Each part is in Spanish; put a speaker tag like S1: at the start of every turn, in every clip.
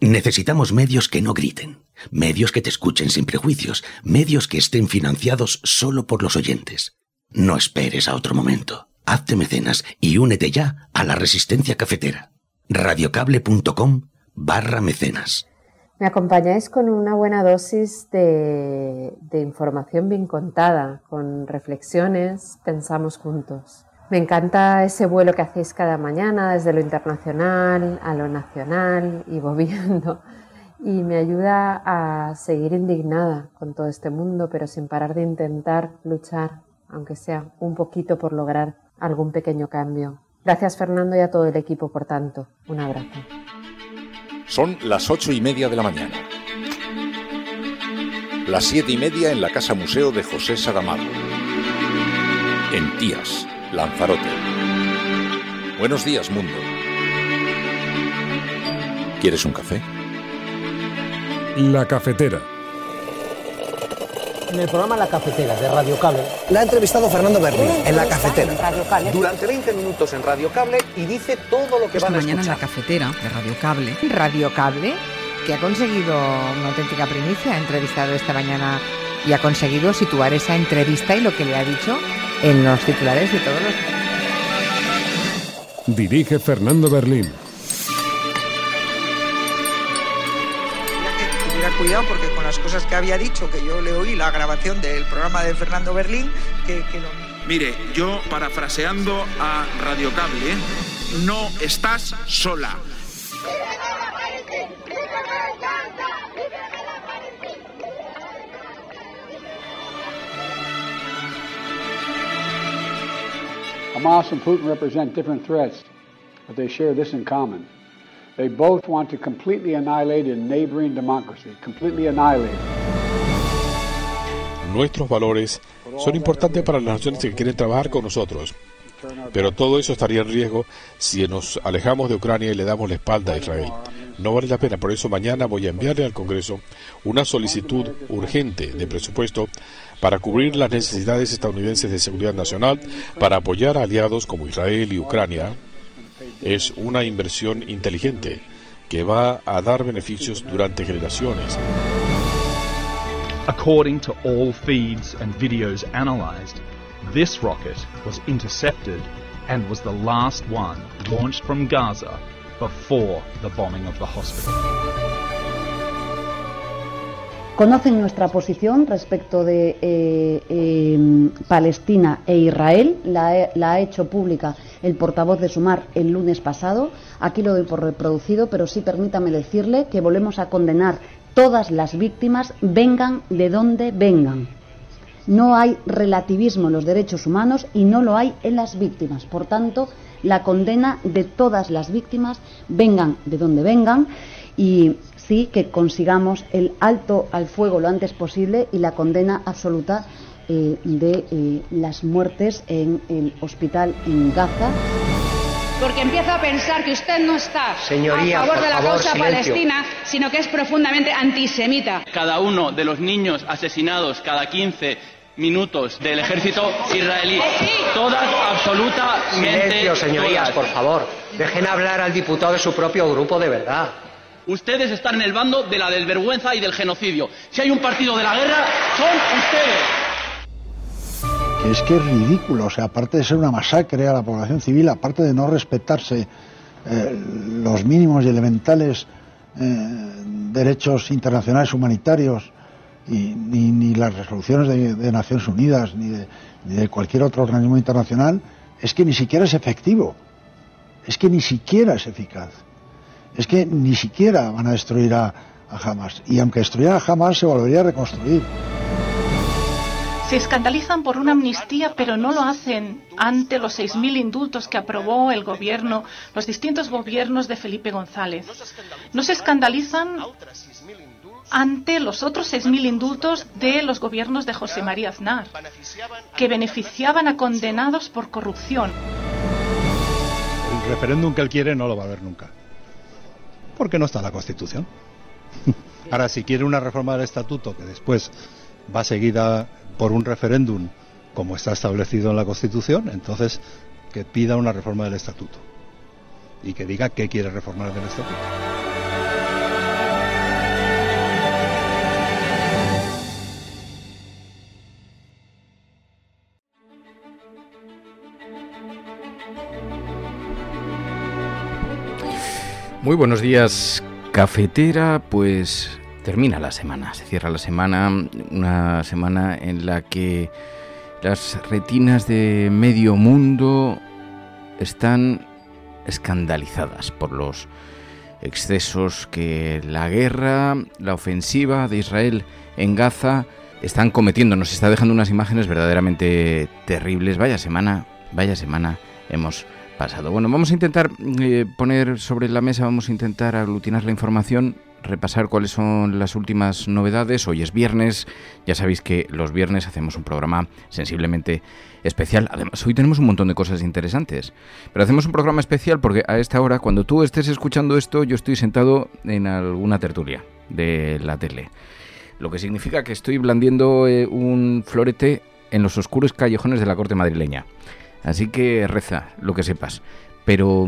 S1: Necesitamos medios que no griten, medios que te escuchen sin prejuicios, medios que estén financiados solo por los oyentes. No esperes a otro momento. Hazte mecenas y únete ya a la Resistencia Cafetera. radiocable.com/mecenas.
S2: Me acompañáis con una buena dosis de información bien contada, con reflexiones, pensamos juntos. Me encanta ese vuelo que hacéis cada mañana desde lo internacional a lo nacional y volviendo. Y me ayuda a seguir indignada con todo este mundo, pero sin parar de intentar luchar, aunque sea un poquito, por lograr algún pequeño cambio. Gracias, Fernando, y a todo el equipo, por tanto. Un abrazo.
S3: Son las 8:30 de la mañana. Las 7:30 en la Casa Museo de José Saramago. En Tías, Lanzarote. Buenos días, mundo. ¿Quieres un café?
S4: La Cafetera.
S5: En el programa La Cafetera de Radio Cable
S6: la ha entrevistado Fernando Berlín en La Cafetera.
S7: Durante 20 minutos en Radio Cable y dice todo lo que van a escuchar.
S8: Esta mañana en La Cafetera de Radio Cable.
S9: Radio Cable, que ha conseguido una auténtica primicia, ha entrevistado esta mañana y ha conseguido situar esa entrevista y lo que le ha dicho en los titulares de todos los...
S4: Dirige Fernando Berlín.
S10: Cuidado, porque con las cosas que había dicho, que yo le oí la grabación del programa de Fernando Berlín, que lo...
S11: Mire, yo parafraseando a Radio Cable, no estás sola.
S12: Hamas and Putin represent different threats, but they share this in common. They both want to completely annihilate a neighboring democracy, completely annihilate.
S13: Nuestros valores son importantes para las naciones que quieren trabajar con nosotros, pero todo eso estaría en riesgo si nos alejamos de Ucrania y le damos la espalda a Israel. No vale la pena, por eso mañana voy a enviarle al Congreso una solicitud urgente de presupuesto para cubrir las necesidades estadounidenses de seguridad nacional, para apoyar a aliados como Israel y Ucrania. Es una inversión inteligente que va a dar beneficios durante generaciones.
S14: According to all feeds and videos analyzed, this rocket was intercepted and was the last one launched from Gaza before the bombing of the hospital.
S15: Conocen nuestra posición respecto de Palestina e Israel, la ha hecho pública el portavoz de Sumar el lunes pasado. Aquí lo doy por reproducido, pero sí permítame decirle que volvemos a condenar todas las víctimas, vengan de donde vengan. No hay relativismo en los derechos humanos y no lo hay en las víctimas. Por tanto, la condena de todas las víctimas, vengan de donde vengan, y sí que consigamos el alto al fuego lo antes posible y la condena absoluta de las muertes en el hospital en Gaza.
S16: Porque empiezo a pensar que usted no está
S6: Señoría,
S16: a favor de la causa
S6: silencio.
S16: palestina, sino que es profundamente antisemita.
S17: Cada uno de los niños asesinados cada 15 minutos del ejército israelí, todas absolutamente...
S6: Silencio, señorías, por favor. Dejen hablar al diputado de su propio grupo, de verdad.
S17: Ustedes están en el bando de la desvergüenza y del genocidio. Si hay un partido de la guerra, son ustedes.
S18: Es que es ridículo, o sea, aparte de ser una masacre a la población civil, aparte de no respetarse los mínimos y elementales derechos internacionales humanitarios, ni las resoluciones de Naciones Unidas, ni de cualquier otro organismo internacional, es que ni siquiera es efectivo, es que ni siquiera es eficaz. Es que ni siquiera van a destruir a Hamas. Y aunque destruyeran a Hamas, se volvería a reconstruir.
S19: Se escandalizan por una amnistía, pero no lo hacen ante los 6.000 indultos que aprobó el gobierno, los distintos gobiernos de Felipe González. No se escandalizan ante los otros 6.000 indultos de los gobiernos de José María Aznar, que beneficiaban a condenados por corrupción.
S20: El referéndum que él quiere no lo va a haber nunca, porque no está en la Constitución. Ahora, si quiere una reforma del estatuto que después va seguida por un referéndum como está establecido en la Constitución, entonces que pida una reforma del estatuto y que diga qué quiere reformar del estatuto.
S4: Muy buenos días, cafetera. Pues termina la semana, se cierra la semana, una semana en la que las retinas de medio mundo están escandalizadas por los excesos que la guerra, la ofensiva de Israel en Gaza están cometiendo. Nos está dejando unas imágenes verdaderamente terribles. Vaya semana hemos pasado. Bueno, vamos a intentar poner sobre la mesa, vamos a intentar aglutinar la información, repasar cuáles son las últimas novedades. Hoy es viernes, ya sabéis que los viernes hacemos un programa sensiblemente especial. Además, hoy tenemos un montón de cosas interesantes, pero hacemos un programa especial porque a esta hora, cuando tú estés escuchando esto, yo estoy sentado en alguna tertulia de la tele, lo que significa que estoy blandiendo un florete en los oscuros callejones de la corte madrileña. Así que reza lo que sepas. Pero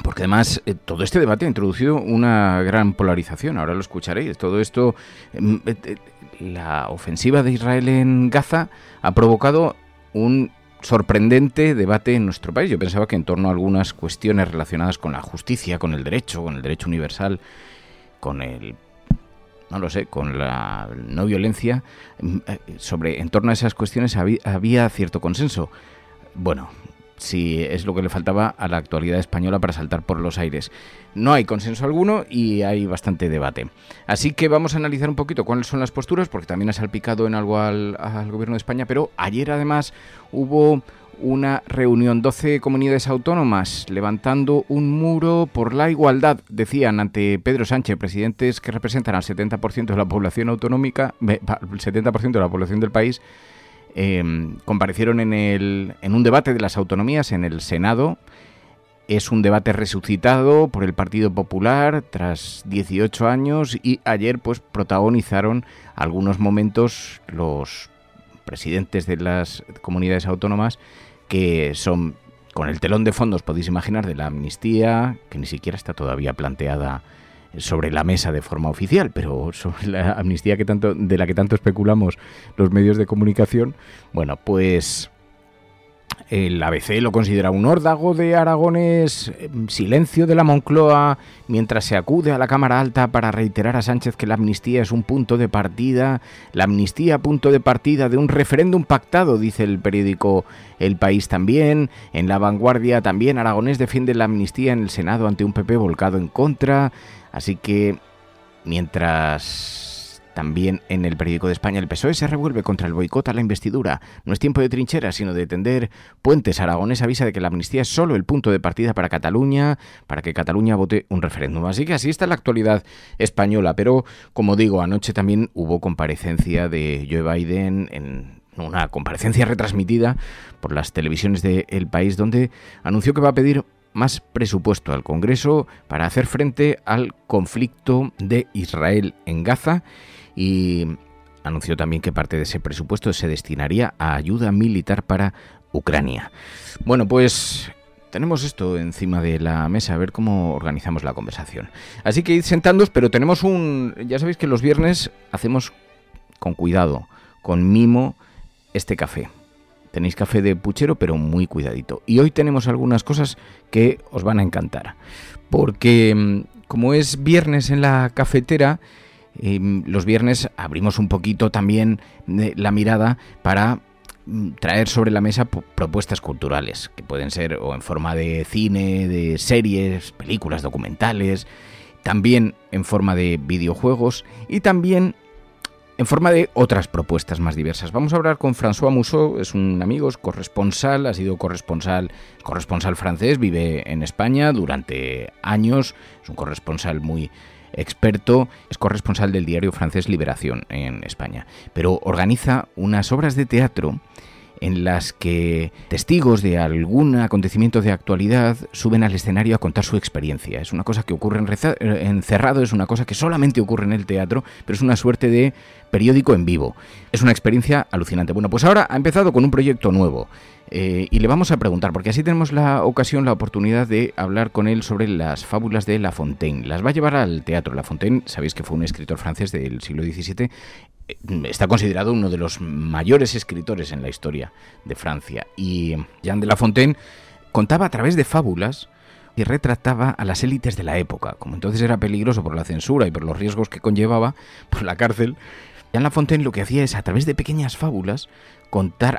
S4: porque además todo este debate ha introducido una gran polarización. Ahora lo escucharéis. Todo esto, la ofensiva de Israel en Gaza ha provocado un sorprendente debate en nuestro país. Yo pensaba que en torno a algunas cuestiones relacionadas con la justicia, con el derecho universal, con la no violencia, en torno a esas cuestiones había cierto consenso. Bueno, sí, es lo que le faltaba a la actualidad española para saltar por los aires. No hay consenso alguno y hay bastante debate. Así que vamos a analizar un poquito cuáles son las posturas, porque también ha salpicado en algo al Gobierno de España, pero ayer además hubo una reunión, 12 comunidades autónomas levantando un muro por la igualdad, decían, ante Pedro Sánchez, presidentes que representan al 70% de la población autonómica, el 70% de la población del país. Comparecieron en un debate de las autonomías en el Senado. Es un debate resucitado por el Partido Popular tras 18 años y ayer pues protagonizaron algunos momentos los presidentes de las comunidades autónomas, que son, con el telón de fondo, os podéis imaginar, de la amnistía, que ni siquiera está todavía planteada sobre la mesa de forma oficial, pero sobre la amnistía de la que tanto especulamos los medios de comunicación. Bueno, pues el ABC lo considera un órdago de Aragones, silencio de la Moncloa mientras se acude a la Cámara Alta para reiterar a Sánchez que la amnistía es un punto de partida, la amnistía punto de partida de un referéndum pactado, dice el periódico El País también. En La Vanguardia también Aragonés defiende la amnistía en el Senado ante un PP volcado en contra. Así que, mientras también en el periódico de España el PSOE se revuelve contra el boicot a la investidura, no es tiempo de trincheras, sino de tender puentes. Aragonés avisa de que la amnistía es solo el punto de partida para Cataluña, para que Cataluña vote un referéndum. Así que así está la actualidad española. Pero, como digo, anoche también hubo comparecencia de Joe Biden, en una comparecencia retransmitida por las televisiones de El País, donde anunció que va a pedir más presupuesto al Congreso para hacer frente al conflicto de Israel en Gaza, y anunció también que parte de ese presupuesto se destinaría a ayuda militar para Ucrania. Bueno, pues tenemos esto encima de la mesa, a ver cómo organizamos la conversación. Así que id sentándoos, pero tenemos ya sabéis que los viernes hacemos con cuidado, con mimo, este café. Tenéis café de puchero, pero muy cuidadito. Y hoy tenemos algunas cosas que os van a encantar. Porque como es viernes en la cafetera, los viernes abrimos un poquito también la mirada para traer sobre la mesa propuestas culturales, que pueden ser o en forma de cine, de series, películas, documentales, también en forma de videojuegos y también en forma de otras propuestas más diversas. Vamos a hablar con François Mousseau, es un amigo, es corresponsal, ha sido corresponsal francés, vive en España durante años, es un corresponsal muy experto, es corresponsal del diario francés Libération en España, pero organiza unas obras de teatro en las que testigos de algún acontecimiento de actualidad suben al escenario a contar su experiencia. Es una cosa que ocurre encerrado, es una cosa que solamente ocurre en el teatro, pero es una suerte de periódico en vivo. Es una experiencia alucinante. Bueno, pues ahora ha empezado con un proyecto nuevo y le vamos a preguntar, porque así tenemos la oportunidad de hablar con él sobre las fábulas de La Fontaine. Las va a llevar al teatro. La Fontaine, sabéis que fue un escritor francés del siglo XVII, está considerado uno de los mayores escritores en la historia de Francia. Y Jean de La Fontaine contaba a través de fábulas y retrataba a las élites de la época. Como entonces era peligroso por la censura y por los riesgos que conllevaba, por la cárcel, Jean La Fontaine lo que hacía es, a través de pequeñas fábulas,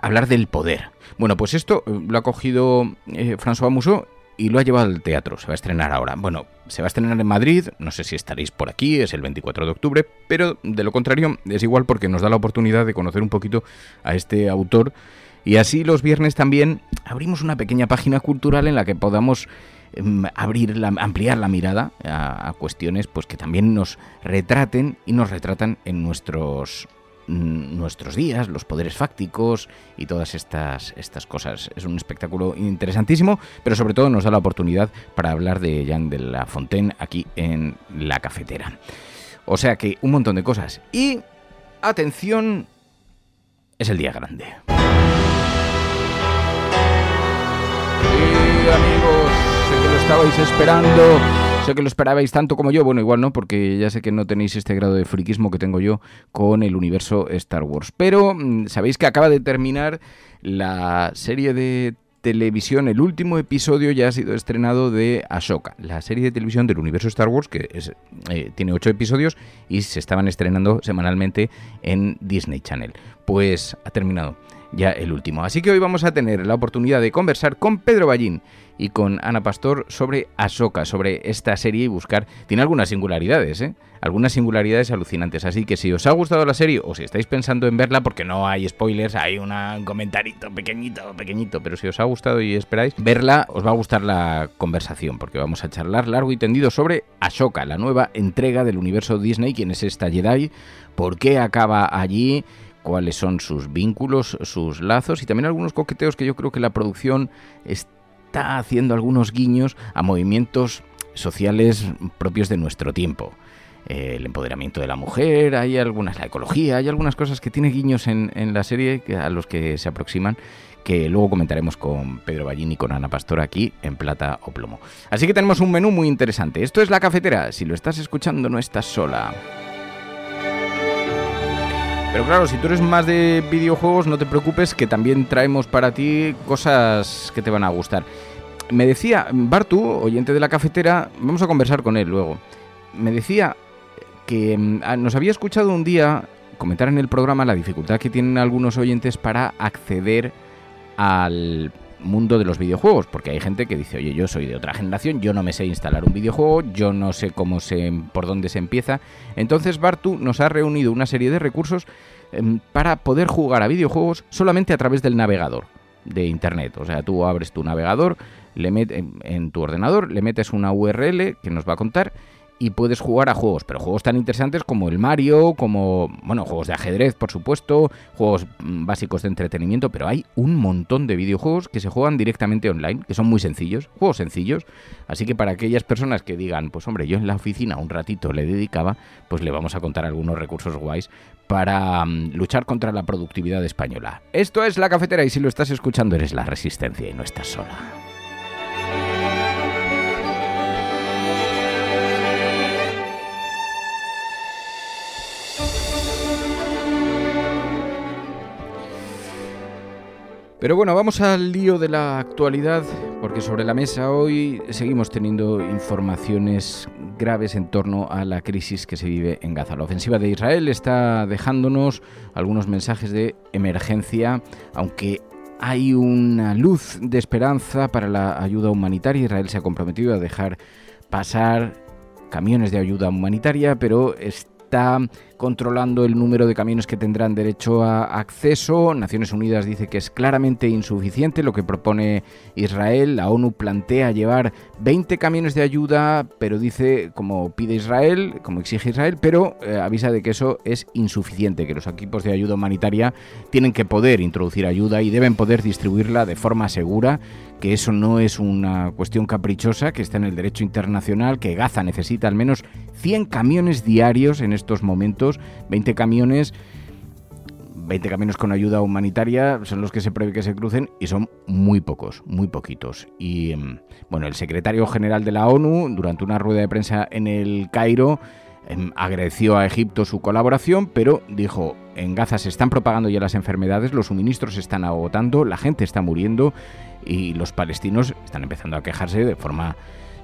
S4: hablar del poder. Bueno, pues esto lo ha cogido François Mousseau y lo ha llevado al teatro. Se va a estrenar ahora. Bueno, se va a estrenar en Madrid, no sé si estaréis por aquí, es el 24 de octubre, pero de lo contrario es igual porque nos da la oportunidad de conocer un poquito a este autor y así los viernes también abrimos una pequeña página cultural en la que podamos ampliar la mirada a cuestiones pues que también nos retraten y nos retratan en nuestros días, los poderes fácticos y todas estas cosas. Es un espectáculo interesantísimo, pero sobre todo nos da la oportunidad para hablar de Jean de La Fontaine aquí en La Cafetera. O sea que un montón de cosas. Y, atención, es el día grande. Sí, amigos, sé que lo estabais esperando. Sé que lo esperabais tanto como yo, bueno, igual no, porque ya sé que no tenéis este grado de friquismo que tengo yo con el universo Star Wars. Pero sabéis que acaba de terminar la serie de televisión, el último episodio ya ha sido estrenado de Ahsoka, la serie de televisión del universo Star Wars, que tiene 8 episodios y se estaban estrenando semanalmente en Disney Channel. Pues ha terminado ya el último. Así que hoy vamos a tener la oportunidad de conversar con Pedro Ballín y con Ana Pastor sobre Ahsoka, sobre esta serie y buscar... Tiene algunas singularidades, algunas singularidades alucinantes. Así que si os ha gustado la serie o si estáis pensando en verla, porque no hay spoilers, hay un comentarito pequeñito, pero si os ha gustado y esperáis verla, os va a gustar la conversación, porque vamos a charlar largo y tendido sobre Ahsoka, la nueva entrega del universo Disney. ¿Quién es esta Jedi? ¿Por qué acaba allí? ¿Cuáles son sus vínculos, sus lazos? Y también algunos coqueteos que yo creo que la producción está haciendo, algunos guiños a movimientos sociales propios de nuestro tiempo. El empoderamiento de la mujer, la ecología, hay algunas cosas que tiene guiños en la serie a los que se aproximan, que luego comentaremos con Pedro Ballín y con Ana Pastor aquí en Plata o Plomo. Así que tenemos un menú muy interesante. Esto es La Cafetera. Si lo estás escuchando, no estás sola. Pero claro, si tú eres más de videojuegos, no te preocupes, que también traemos para ti cosas que te van a gustar. Me decía Bartu, oyente de La Cafetera, vamos a conversar con él luego, me decía que nos había escuchado un día comentar en el programa la dificultad que tienen algunos oyentes para acceder al mundo de los videojuegos, porque hay gente que dice, oye, yo soy de otra generación, yo no me sé instalar un videojuego, yo no sé por dónde se empieza. Entonces Bartu nos ha reunido una serie de recursos para poder jugar a videojuegos solamente a través del navegador de internet. O sea, tú abres tu navegador, en tu ordenador, le metes una URL que nos va a contar y puedes jugar a juegos, pero juegos tan interesantes como el Mario, como, bueno, juegos de ajedrez, por supuesto, juegos básicos de entretenimiento, pero hay un montón de videojuegos que se juegan directamente online, que son muy sencillos, juegos sencillos, así que para aquellas personas que digan, pues hombre, yo en la oficina un ratito le dedicaba, pues le vamos a contar algunos recursos guays para luchar contra la productividad española. Esto es La Cafetera y si lo estás escuchando eres la resistencia y no estás sola. Pero bueno, vamos al lío de la actualidad, porque sobre la mesa hoy seguimos teniendo informaciones graves en torno a la crisis que se vive en Gaza. La ofensiva de Israel está dejándonos algunos mensajes de emergencia, aunque hay una luz de esperanza para la ayuda humanitaria. Israel se ha comprometido a dejar pasar camiones de ayuda humanitaria, pero está controlando el número de camiones que tendrán derecho a acceso. Naciones Unidas dice que es claramente insuficiente lo que propone Israel. La ONU plantea llevar 20 camiones de ayuda, pero dice, como pide Israel, como exige Israel, pero avisa de que eso es insuficiente, que los equipos de ayuda humanitaria tienen que poder introducir ayuda y deben poder distribuirla de forma segura, que eso no es una cuestión caprichosa, que está en el derecho internacional, que Gaza necesita al menos 100 camiones diarios en estos momentos. 20 camiones con ayuda humanitaria son los que se prevé que se crucen y son muy pocos, muy poquitos. Y bueno, el secretario general de la ONU, durante una rueda de prensa en el Cairo, agradeció a Egipto su colaboración, pero dijo, en Gaza se están propagando ya las enfermedades, los suministros se están agotando, la gente está muriendo y los palestinos están empezando a quejarse de forma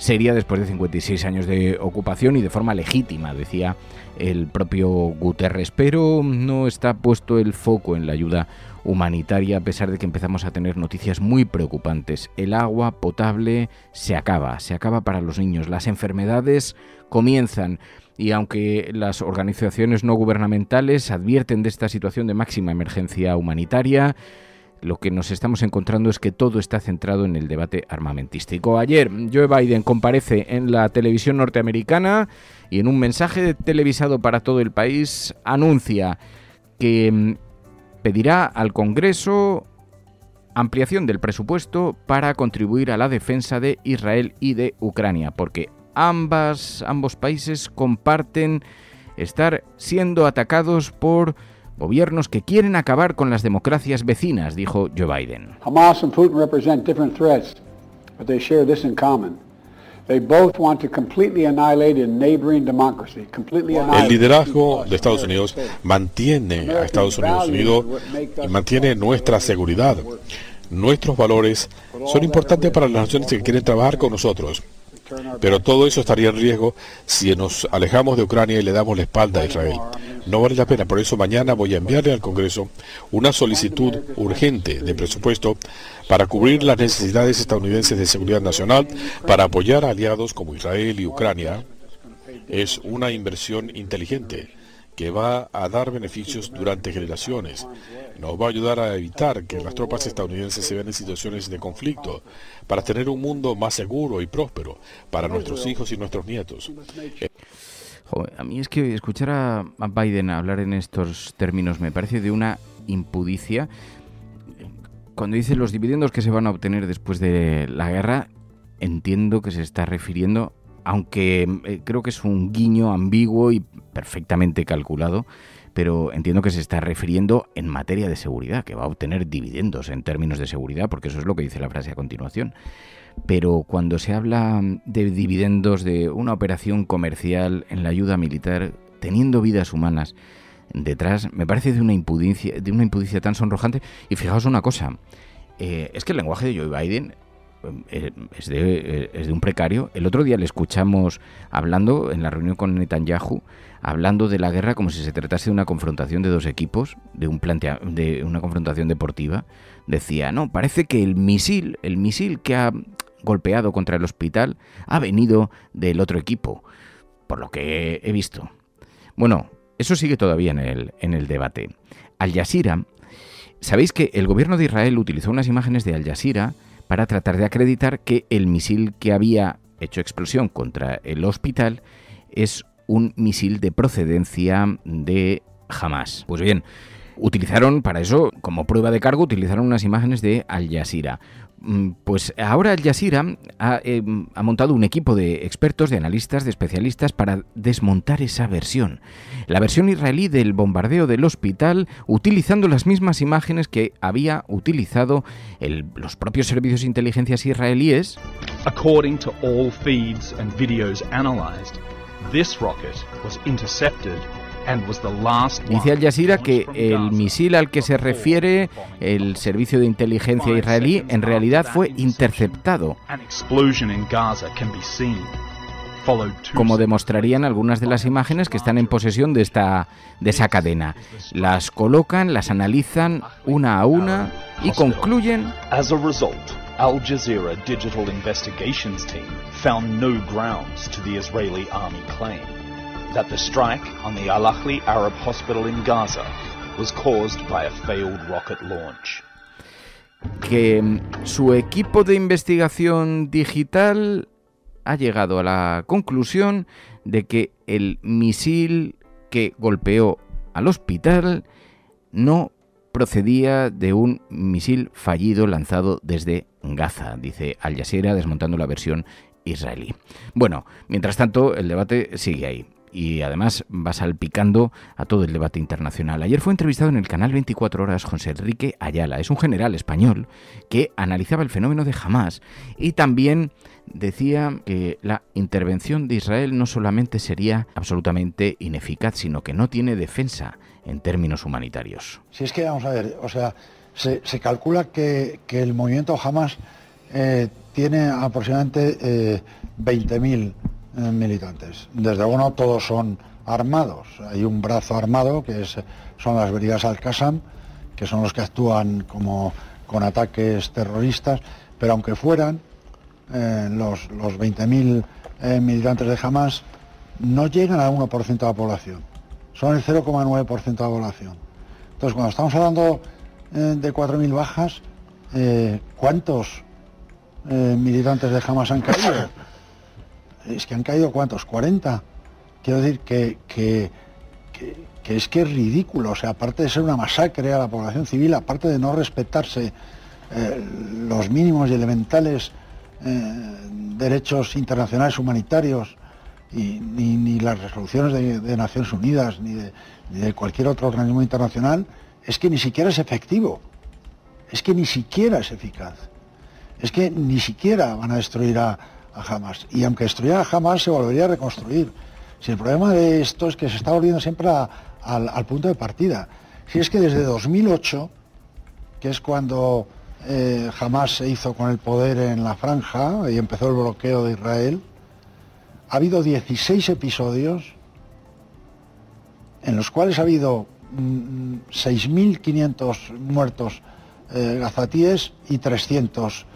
S4: seria después de 56 años de ocupación y de forma legítima, decía el propio Guterres. Pero no está puesto el foco en la ayuda humanitaria, a pesar de que empezamos a tener noticias muy preocupantes. El agua potable se acaba para los niños, las enfermedades comienzan. Y aunque las organizaciones no gubernamentales advierten de esta situación de máxima emergencia humanitaria, lo que nos estamos encontrando es que todo está centrado en el debate armamentístico. Ayer Joe Biden comparece en la televisión norteamericana y en un mensaje televisado para todo el país anuncia que pedirá al Congreso ampliación del presupuesto para contribuir a la defensa de Israel y de Ucrania, porque ambos países comparten estar siendo atacados por gobiernos que quieren acabar con las democracias vecinas, dijo Joe Biden.
S12: Hamas and Putin represent different threats, but they share this in common. They both want to completely annihilate a neighboring democracy.
S13: El liderazgo de Estados Unidos mantiene a Estados Unidos unido y mantiene nuestra seguridad. Nuestros valores son importantes para las naciones que quieren trabajar con nosotros. Pero todo eso estaría en riesgo si nos alejamos de Ucrania y le damos la espalda a Israel. No vale la pena, por eso mañana voy a enviarle al Congreso una solicitud urgente de presupuesto para cubrir las necesidades estadounidenses de seguridad nacional, para apoyar a aliados como Israel y Ucrania. Es una inversión inteligente que va a dar beneficios durante generaciones. Nos va a ayudar a evitar que las tropas estadounidenses se vean en situaciones de conflicto, para tener un mundo más seguro y próspero para nuestros hijos y nuestros nietos.
S4: A mí es que escuchar a Biden hablar en estos términos me parece de una impudicia. Cuando dice los dividendos que se van a obtener después de la guerra, entiendo que se está refiriendo, aunque creo que es un guiño ambiguo y perfectamente calculado, pero entiendo que se está refiriendo en materia de seguridad, que va a obtener dividendos en términos de seguridad, porque eso es lo que dice la frase a continuación. Pero cuando se habla de dividendos de una operación comercial en la ayuda militar, teniendo vidas humanas detrás, me parece de una impudicia tan sonrojante. Y fijaos una cosa, es que el lenguaje de Joe Biden es de un precario. El otro día le escuchamos hablando en la reunión con Netanyahu, hablando de la guerra como si se tratase de una confrontación de dos equipos, de una confrontación deportiva. Decía, no, parece que el misil que ha golpeado contra el hospital ha venido del otro equipo, por lo que he visto. Bueno, eso sigue todavía en el debate. Al Jazeera, sabéis que el gobierno de Israel utilizó unas imágenes de Al Jazeera para tratar de acreditar que el misil que había hecho explosión contra el hospital es un misil de procedencia de Hamas. Pues bien, utilizaron para eso, como prueba de cargo, utilizaron unas imágenes de Al Jazeera. Pues ahora Al Jazeera ha montado un equipo de expertos, de analistas, de especialistas para desmontar esa versión. La versión israelí del bombardeo del hospital, utilizando las mismas imágenes que había utilizado los propios servicios de inteligencia israelíes.
S14: According to all feeds and videos analyzed, this rocket was intercepted. Dice Al Jazeera que el misil al que se refiere el servicio de inteligencia israelí en realidad fue interceptado, como demostrarían algunas de las imágenes que están en posesión de esa cadena. Las colocan, las analizan una a una y concluyen.
S21: As a result, Al Jazeera Digital Investigations Team found no grounds to the Israeli army claim that the strike on the Al-Ahli Arab Hospital in Gaza was caused by a failed rocket launch.
S4: Que su equipo de investigación digital ha llegado a la conclusión de que el misil que golpeó al hospital no procedía de un misil fallido lanzado desde Gaza, dice Al Jazeera, desmontando la versión israelí. Bueno, mientras tanto, el debate sigue ahí. Y además va salpicando a todo el debate internacional. Ayer fue entrevistado en el canal 24 Horas José Enrique Ayala. Es un general español que analizaba el fenómeno de Hamas y también decía que la intervención de Israel no solamente sería absolutamente ineficaz, sino que no tiene defensa en términos humanitarios.
S18: Si es que, vamos a ver, o sea, se calcula que el movimiento Hamas tiene aproximadamente 20.000 militantes. Desde luego todos son armados. Hay un brazo armado que son las brigadas Al-Qassam, que son los que actúan con ataques terroristas, pero aunque fueran los 20.000 militantes de Hamas, no llegan al 1% de la población, son el 0,9% de la población. Entonces, cuando estamos hablando de 4.000 bajas, ¿cuántos militantes de Hamas han caído? Es que han caído, ¿cuántos? 40. Quiero decir que es que es ridículo. O sea, aparte de ser una masacre a la población civil, aparte de no respetarse los mínimos y elementales derechos internacionales humanitarios, ni las resoluciones de Naciones Unidas, ni de cualquier otro organismo internacional, es que ni siquiera es efectivo. Es que ni siquiera es eficaz. Es que ni siquiera van a destruir a Hamas. Y aunque destruyeran a Hamas, se volvería a reconstruir. Si el problema de esto es que se está volviendo siempre al punto de partida. Si es que desde 2008, que es cuando Hamas se hizo con el poder en la franja y empezó el bloqueo de Israel, ha habido 16 episodios en los cuales ha habido 6.500 muertos gazatíes y 300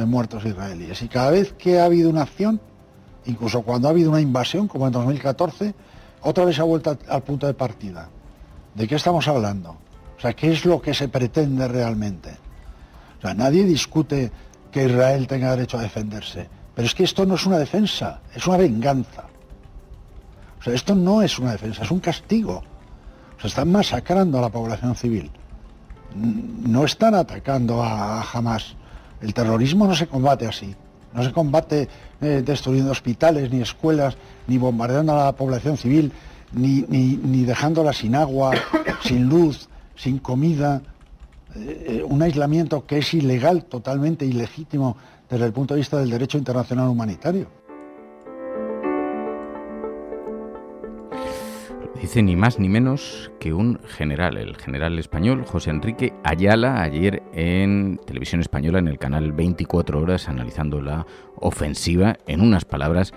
S18: muertos israelíes. Y cada vez que ha habido una acción, incluso cuando ha habido una invasión, como en 2014, otra vez ha vuelto al punto de partida. ¿De qué estamos hablando? O sea, ¿qué es lo que se pretende realmente? O sea, nadie discute que Israel tenga derecho a defenderse, pero es que esto no es una defensa, es una venganza. O sea, esto no es una defensa, es un castigo. O sea, están masacrando a la población civil. No están atacando a Hamas. El terrorismo no se combate así. No se combate destruyendo hospitales, ni escuelas, ni bombardeando a la población civil, ni dejándola sin agua, sin luz, sin comida. Un aislamiento que es ilegal, totalmente ilegítimo desde el punto de vista del derecho internacional humanitario.
S4: Dice ni más ni menos que un general, el general español José Enrique Ayala, ayer en Televisión Española, en el canal 24 Horas, analizando la ofensiva, en unas palabras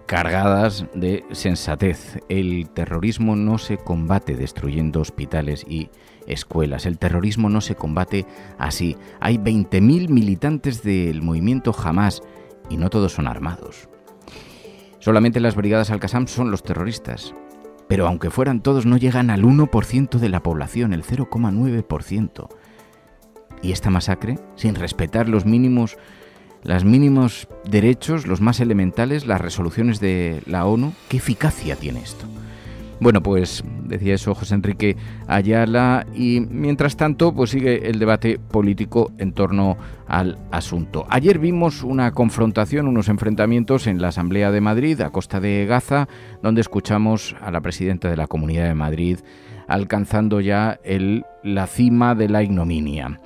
S4: cargadas de sensatez. El terrorismo no se combate destruyendo hospitales y escuelas. El terrorismo no se combate así. Hay 20.000 militantes del movimiento Hamas y no todos son armados. Solamente las brigadas Al-Qassam son los terroristas. Pero aunque fueran todos, no llegan al 1% de la población, el 0,9%. Y esta masacre, sin respetar los mínimos derechos, los más elementales, las resoluciones de la ONU, ¿qué eficacia tiene esto? Bueno, pues decía eso José Enrique Ayala, y mientras tanto pues sigue el debate político en torno al asunto. Ayer vimos una confrontación, unos enfrentamientos en la Asamblea de Madrid, a costa de Gaza, donde escuchamos a la presidenta de la Comunidad de Madrid alcanzando ya la cima de la ignominia.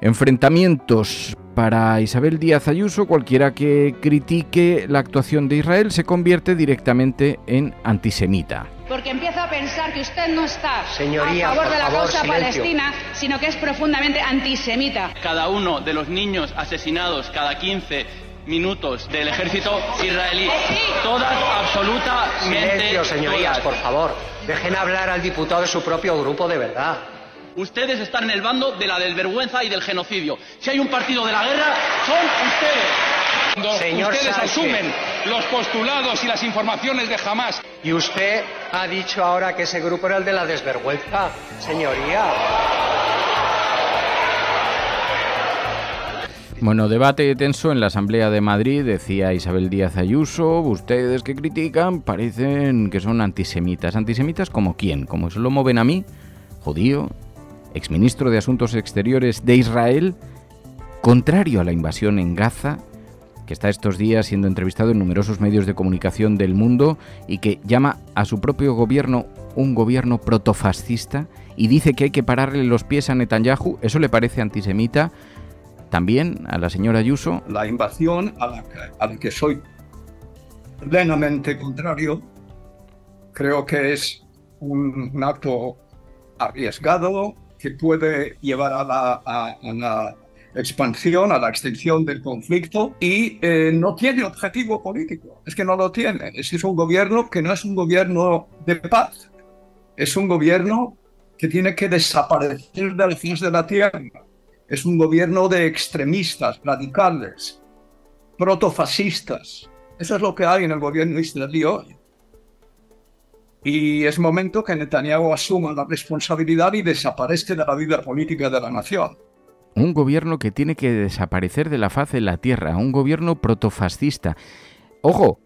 S4: Enfrentamientos para Isabel Díaz Ayuso. Cualquiera que critique la actuación de Israel se convierte directamente en antisemita.
S16: Porque empiezo a pensar que usted no está
S6: Señoría,
S16: a favor de la causa
S6: silencio.
S16: palestina, sino que es profundamente antisemita.
S17: Cada uno de los niños asesinados cada 15 minutos del ejército israelí, todas absolutamente...
S6: Silencio, señorías, por favor. Dejen hablar al diputado de su propio grupo, de verdad.
S17: Ustedes están en el bando de la desvergüenza y del genocidio. Si hay un partido de la guerra, son ustedes.
S11: Cuando
S6: Señor
S11: ustedes
S6: Sánchez,
S11: asumen los postulados y las informaciones de Hamas.
S6: Y usted ha dicho ahora que ese grupo era el de la desvergüenza, señoría.
S4: Bueno, debate tenso en la Asamblea de Madrid, decía Isabel Díaz Ayuso. Ustedes que critican parecen que son antisemitas. ¿Antisemitas como quién? ¿Como Shlomo Ben-Ami, judío, exministro de Asuntos Exteriores de Israel, contrario a la invasión en Gaza, que está estos días siendo entrevistado en numerosos medios de comunicación del mundo y que llama a su propio gobierno un gobierno protofascista y dice que hay que pararle los pies a Netanyahu? ¿Eso le parece antisemita también a la señora Ayuso?
S1: La invasión a la que soy plenamente contrario, creo que es un acto arriesgado que puede llevar a la expansión, a la extensión del conflicto y no tiene objetivo político. Es que no lo tiene. Es un gobierno que no es un gobierno de paz. Es un gobierno que tiene que desaparecer de la faz de la tierra. Es un gobierno de extremistas, radicales, protofascistas. Eso es lo que hay en el gobierno israelí hoy. Y es momento que Netanyahu asuma la responsabilidad y desaparezca de la vida política de la nación.
S4: Un gobierno que tiene que desaparecer de la faz de la tierra, un gobierno protofascista. ¡Ojo!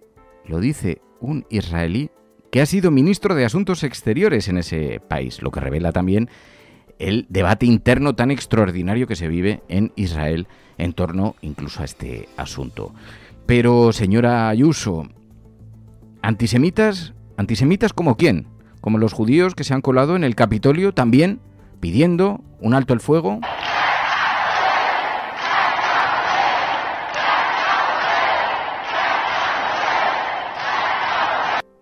S4: Lo dice un israelí que ha sido ministro de Asuntos Exteriores en ese país, lo que revela también el debate interno tan extraordinario que se vive en Israel en torno incluso a este asunto. Pero, señora Ayuso, ¿antisemitas como quién? ¿Como los judíos que se han colado en el Capitolio también pidiendo un alto el fuego?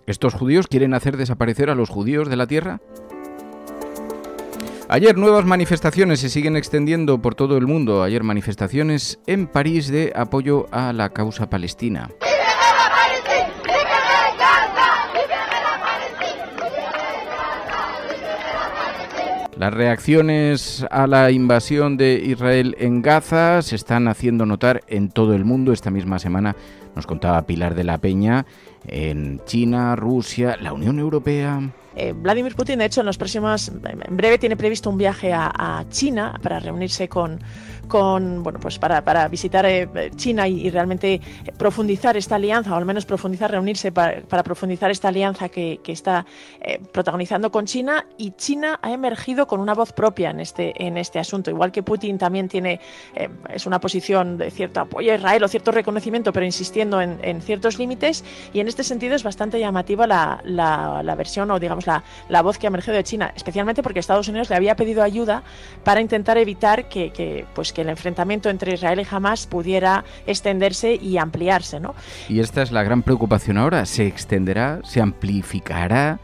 S4: ¿Estos judíos quieren hacer desaparecer a los judíos de la tierra? Ayer nuevas manifestaciones se siguen extendiendo por todo el mundo. Ayer manifestaciones en París de apoyo a la causa palestina. Las reacciones a la invasión de Israel en Gaza se están haciendo notar en todo el mundo. Esta misma semana nos contaba Pilar de la Peña, en China, Rusia, la Unión Europea.
S2: Vladimir Putin, de hecho, en breve tiene previsto un viaje a China para reunirse para visitar China y realmente profundizar esta alianza, o al menos reunirse para profundizar esta alianza que está protagonizando con China. Y China ha emergido con una voz propia en este asunto, igual que Putin también es una posición de cierto apoyo a Israel o cierto reconocimiento, pero insistiendo en ciertos límites. Y en este sentido es bastante llamativa la versión, o digamos la voz que ha emergido de China, especialmente porque Estados Unidos le había pedido ayuda para intentar evitar que el enfrentamiento entre Israel y Hamás pudiera extenderse y ampliarse, ¿no?
S4: Y esta es la gran preocupación ahora. ¿Se extenderá, se amplificará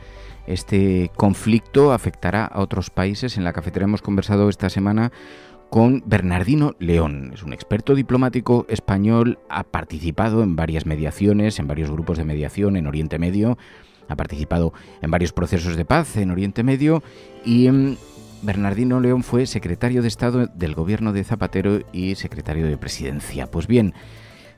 S4: este conflicto, afectará a otros países? En la cafetera hemos conversado esta semana con Bernardino León. Es un experto diplomático español, ha participado en varias mediaciones, en varios grupos de mediación en Oriente Medio, ha participado en varios procesos de paz en Oriente Medio y Bernardino León fue secretario de Estado del gobierno de Zapatero y secretario de Presidencia. Pues bien,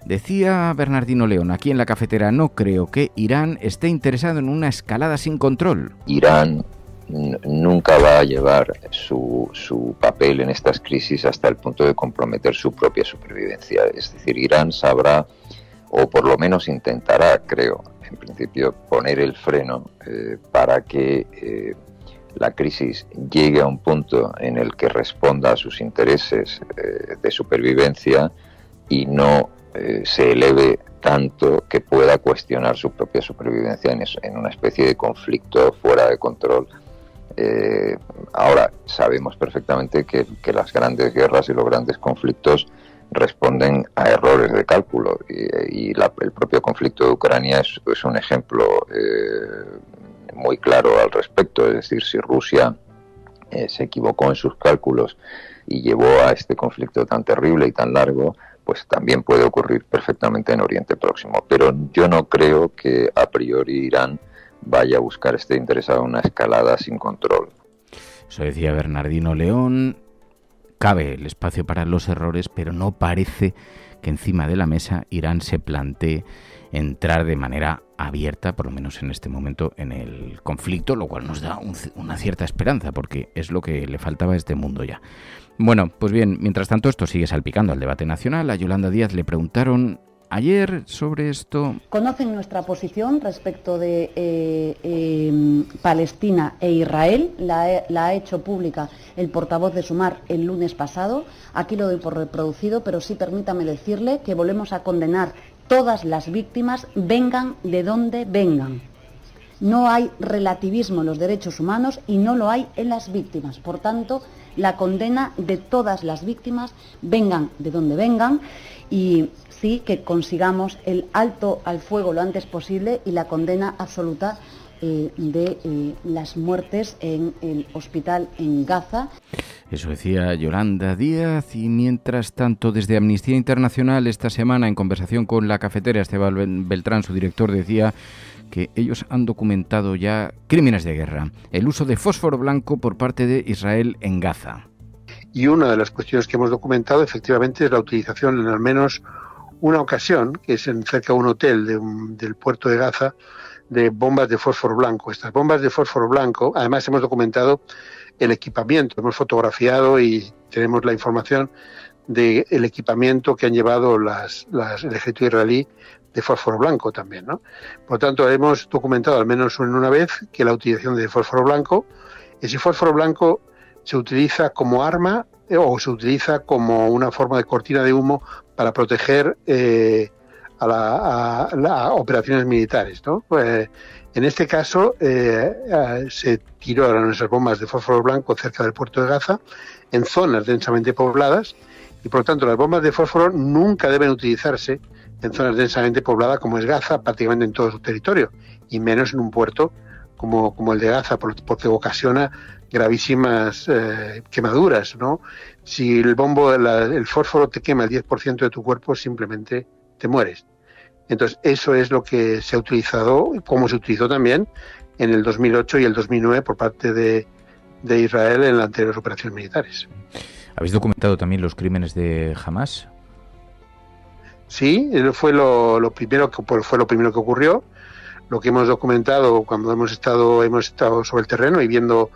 S4: decía Bernardino León aquí en la cafetera: no creo que Irán esté interesado en una escalada sin control.
S22: Irán nunca va a llevar su papel en estas crisis hasta el punto de comprometer su propia supervivencia. Es decir, Irán sabrá, o por lo menos intentará, creo, en principio, poner el freno para que la crisis llegue a un punto en el que responda a sus intereses de supervivencia y no se eleve tanto que pueda cuestionar su propia supervivencia en una especie de conflicto fuera de control. Ahora sabemos perfectamente que las grandes guerras y los grandes conflictos responden a errores de cálculo y el propio conflicto de Ucrania es un ejemplo muy claro al respecto. Es decir, si Rusia se equivocó en sus cálculos y llevó a este conflicto tan terrible y tan largo, pues también puede ocurrir perfectamente en Oriente Próximo. Pero yo no creo que a priori Irán vaya a buscar, esté interesado en una escalada sin control.
S4: Eso decía Bernardino León. Cabe el espacio para los errores, pero no parece que encima de la mesa Irán se plantee entrar de manera abierta, por lo menos en este momento, en el conflicto, lo cual nos da una cierta esperanza, porque es lo que le faltaba a este mundo ya. Bueno, pues bien, mientras tanto esto sigue salpicando al debate nacional. A Yolanda Díaz le preguntaron ayer sobre esto.
S15: ¿Conocen nuestra posición respecto de Palestina e Israel? La ha hecho pública el portavoz de Sumar el lunes pasado. Aquí lo doy por reproducido, pero sí permítame decirle que volvemos a condenar todas las víctimas, vengan de donde vengan. No hay relativismo en los derechos humanos y no lo hay en las víctimas. Por tanto, la condena de todas las víctimas, vengan de donde vengan, y sí que consigamos el alto al fuego lo antes posible y la condena absoluta de las muertes en el hospital en Gaza.
S4: Eso decía Yolanda Díaz. Y mientras tanto, desde Amnistía Internacional, esta semana, en conversación con La Cafetera, Esteban Beltrán, su director, decía que ellos han documentado ya crímenes de guerra, el uso de fósforo blanco por parte de Israel en Gaza.
S3: Y una de las cuestiones que hemos documentado, efectivamente, es la utilización en al menos una ocasión, que es cerca de un hotel del puerto de Gaza, de bombas de fósforo blanco. Estas bombas de fósforo blanco, además hemos documentado el equipamiento, hemos fotografiado y tenemos la información del equipamiento que han llevado el ejército israelí de fósforo blanco también, ¿no? Por lo tanto, hemos documentado al menos una vez que la utilización de fósforo blanco, ese fósforo blanco se utiliza como arma o se utiliza como una forma de cortina de humo para proteger a operaciones militares, ¿no? En este caso se tiraron esas bombas de fósforo blanco cerca del puerto de Gaza, en zonas densamente pobladas, y por lo tanto las bombas de fósforo nunca deben utilizarse en zonas densamente pobladas como es Gaza, prácticamente en todo su territorio, y menos en un puerto como el de Gaza, porque ocasiona gravísimas quemaduras, ¿no? Si el fósforo te quema el 10% de tu cuerpo, simplemente te mueres. Entonces, eso es lo que se ha utilizado, como se utilizó también en el 2008 y el 2009 por parte de Israel en las anteriores operaciones militares.
S4: ¿Habéis documentado también los crímenes de Hamas?
S3: Sí, fue lo primero que ocurrió. Lo que hemos documentado cuando hemos estado sobre el terreno y viendo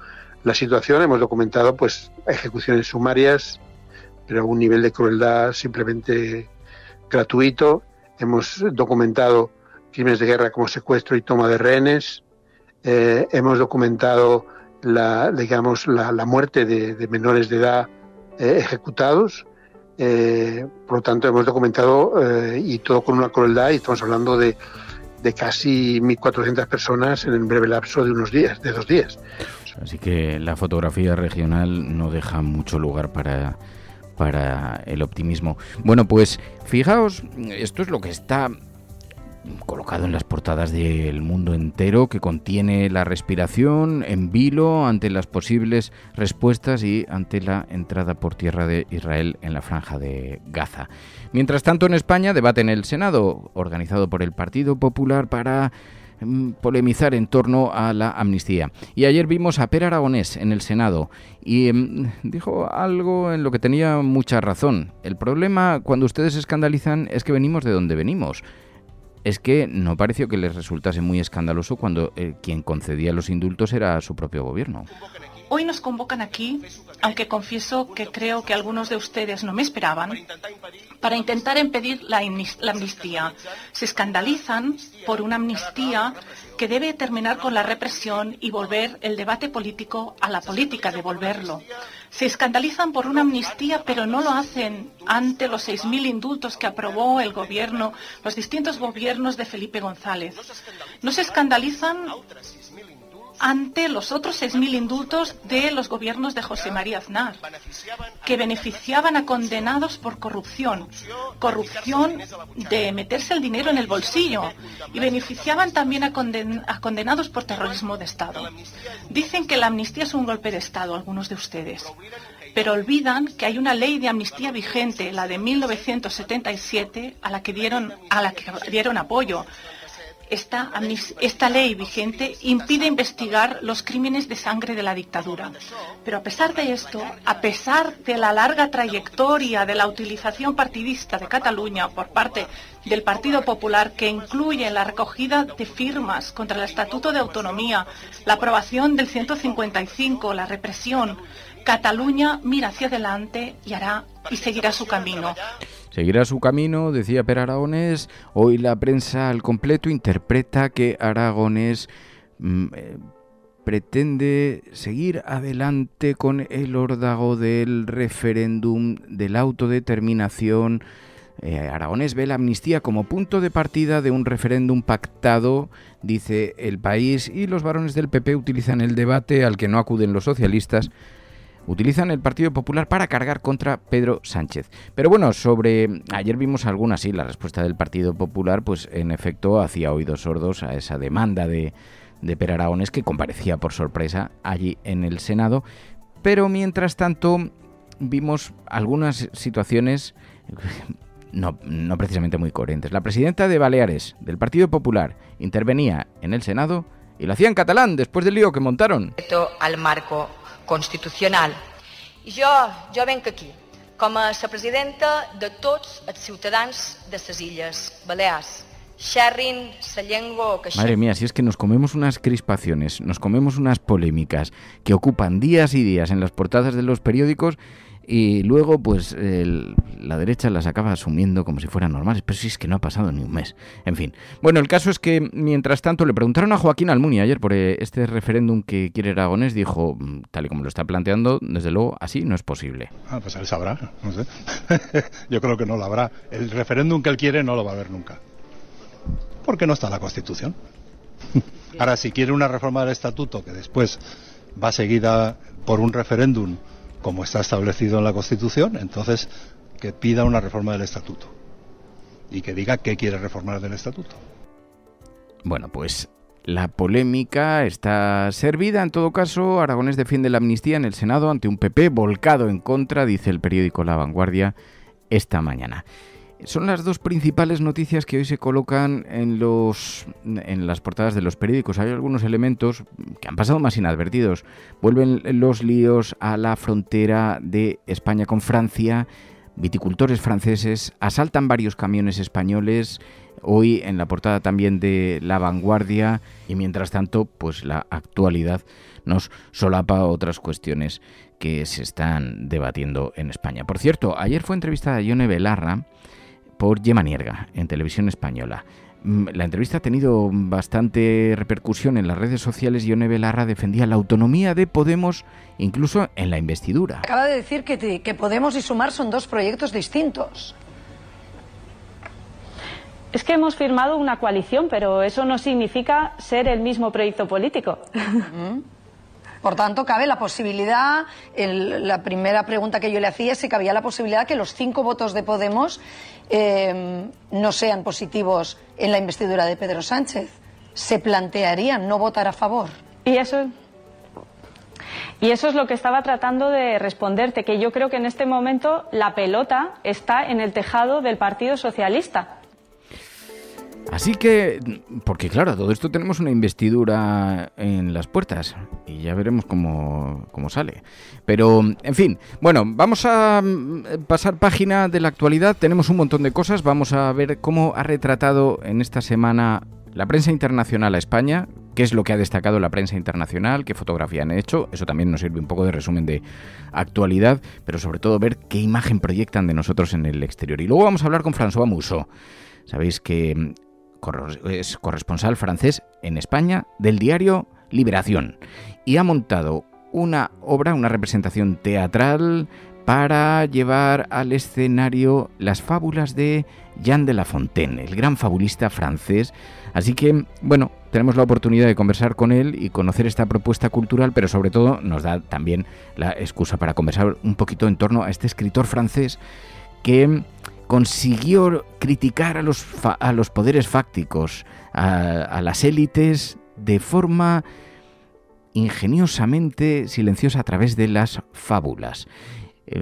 S3: la situación, hemos documentado pues ejecuciones sumarias, pero algún nivel de crueldad simplemente gratuito. Hemos documentado crímenes de guerra como secuestro y toma de rehenes. Hemos documentado la muerte de menores de edad ejecutados. Por lo tanto, hemos documentado y todo con una crueldad, y estamos hablando de casi 1.400 personas en el breve lapso de 2 días.
S4: Así que la fotografía regional no deja mucho lugar para el optimismo. Bueno, pues fijaos, esto es lo que está colocado en las portadas del mundo entero, que contiene la respiración en vilo ante las posibles respuestas y ante la entrada por tierra de Israel en la franja de Gaza. Mientras tanto, en España, debate en el Senado, organizado por el Partido Popular para polemizar en torno a la amnistía. Y ayer vimos a Pere Aragonés en el Senado y dijo algo en lo que tenía mucha razón. El problema, cuando ustedes se escandalizan, es que venimos de donde venimos. Es que no pareció que les resultase muy escandaloso cuando quien concedía los indultos era su propio gobierno.
S19: Hoy nos convocan aquí, aunque confieso que creo que algunos de ustedes no me esperaban, para intentar impedir la amnistía. Se escandalizan por una amnistía que debe terminar con la represión y volver el debate político a la política, devolverlo. Se escandalizan por una amnistía, pero no lo hacen ante los 6.000 indultos que aprobó el gobierno, los distintos gobiernos de Felipe González. No se escandalizan ante los otros 6.000 indultos de los gobiernos de José María Aznar, que beneficiaban a condenados por corrupción de meterse el dinero en el bolsillo, y beneficiaban también a condenados por terrorismo de Estado. Dicen que la amnistía es un golpe de Estado, algunos de ustedes, pero olvidan que hay una ley de amnistía vigente, la de 1977, a la que dieron apoyo. Esta ley vigente impide investigar los crímenes de sangre de la dictadura. Pero a pesar de esto, a pesar de la larga trayectoria de la utilización partidista de Cataluña por parte del Partido Popular, que incluye la recogida de firmas contra el Estatuto de Autonomía, la aprobación del 155, la represión, Cataluña mira hacia adelante y seguirá su camino.
S4: Seguirá su camino, decía Pere Aragonés. Hoy la prensa al completo interpreta que Aragonés pretende seguir adelante con el órdago del referéndum, de la autodeterminación. Aragonés ve la amnistía como punto de partida de un referéndum pactado, dice El País, y los varones del PP utilizan el debate al que no acuden los socialistas. Utilizan el Partido Popular para cargar contra Pedro Sánchez. Pero bueno, ayer vimos algunas, sí, la respuesta del Partido Popular, pues en efecto hacía oídos sordos a esa demanda de Pere Aragonés, que comparecía por sorpresa allí en el Senado. Pero mientras tanto vimos algunas situaciones no precisamente muy coherentes. La presidenta de Baleares, del Partido Popular, intervenía en el Senado y lo hacía en catalán después del lío que montaron.
S5: Al marco constitucional. I jo venc aquí com a la presidenta de tots els ciutadans de les Illes Balears.
S4: Madre mía, si es que nos comemos unas crispaciones, nos comemos unas polémicas que ocupan días y días en las portadas de los periódicos y luego pues la derecha las acaba asumiendo como si fueran normales, pero si es que no ha pasado ni un mes. En fin, bueno, el caso es que mientras tanto le preguntaron a Joaquín Almunia ayer por este referéndum que quiere Aragonés, dijo, tal y como lo está planteando, desde luego así no es posible.
S20: Pues él sabrá, no sé. Yo creo que no lo habrá. El referéndum que él quiere no lo va a haber nunca. Porque no está la Constitución. Ahora, si quiere una reforma del Estatuto que después va seguida por un referéndum como está establecido en la Constitución, entonces que pida una reforma del Estatuto y que diga qué quiere reformar del Estatuto.
S4: Bueno, pues la polémica está servida. En todo caso, Aragonés defiende la amnistía en el Senado ante un PP volcado en contra, dice el periódico La Vanguardia esta mañana. Son las dos principales noticias que hoy se colocan en las portadas de los periódicos. Hay algunos elementos que han pasado más inadvertidos. Vuelven los líos a la frontera de España con Francia. Viticultores franceses asaltan varios camiones españoles. Hoy en la portada también de La Vanguardia. Y mientras tanto, pues la actualidad nos solapa otras cuestiones que se están debatiendo en España. Por cierto, ayer fue entrevistada Ione Belarra por Gemma Nierga en Televisión Española. La entrevista ha tenido bastante repercusión en las redes sociales. Ione Belarra defendía la autonomía de Podemos incluso en la investidura.
S7: Acaba de decir que Podemos y Sumar son dos proyectos distintos.
S23: Es que hemos firmado una coalición, pero eso no significa ser el mismo proyecto político.
S7: Por tanto, cabe la posibilidad, la primera pregunta que yo le hacía es si cabía la posibilidad que los 5 votos de Podemos no sean positivos en la investidura de Pedro Sánchez. ¿Se plantearían no votar a favor?
S23: Y eso es lo que estaba tratando de responderte, que yo creo que en este momento la pelota está en el tejado del Partido Socialista.
S4: Así que, porque claro, todo esto tenemos una investidura en las puertas y ya veremos cómo sale. Pero, en fin, bueno, vamos a pasar página de la actualidad. Tenemos un montón de cosas. Vamos a ver cómo ha retratado en esta semana la prensa internacional a España, qué es lo que ha destacado la prensa internacional, qué fotografía han hecho. Eso también nos sirve un poco de resumen de actualidad, pero sobre todo ver qué imagen proyectan de nosotros en el exterior. Y luego vamos a hablar con François Mousseau. Sabéis que es corresponsal francés en España del diario Liberación y ha montado una obra, una representación teatral para llevar al escenario las fábulas de Jean de La Fontaine, el gran fabulista francés. Así que, bueno, tenemos la oportunidad de conversar con él y conocer esta propuesta cultural, pero sobre todo nos da también la excusa para conversar un poquito en torno a este escritor francés que consiguió criticar a los poderes fácticos, a las élites, de forma ingeniosamente silenciosa a través de las fábulas.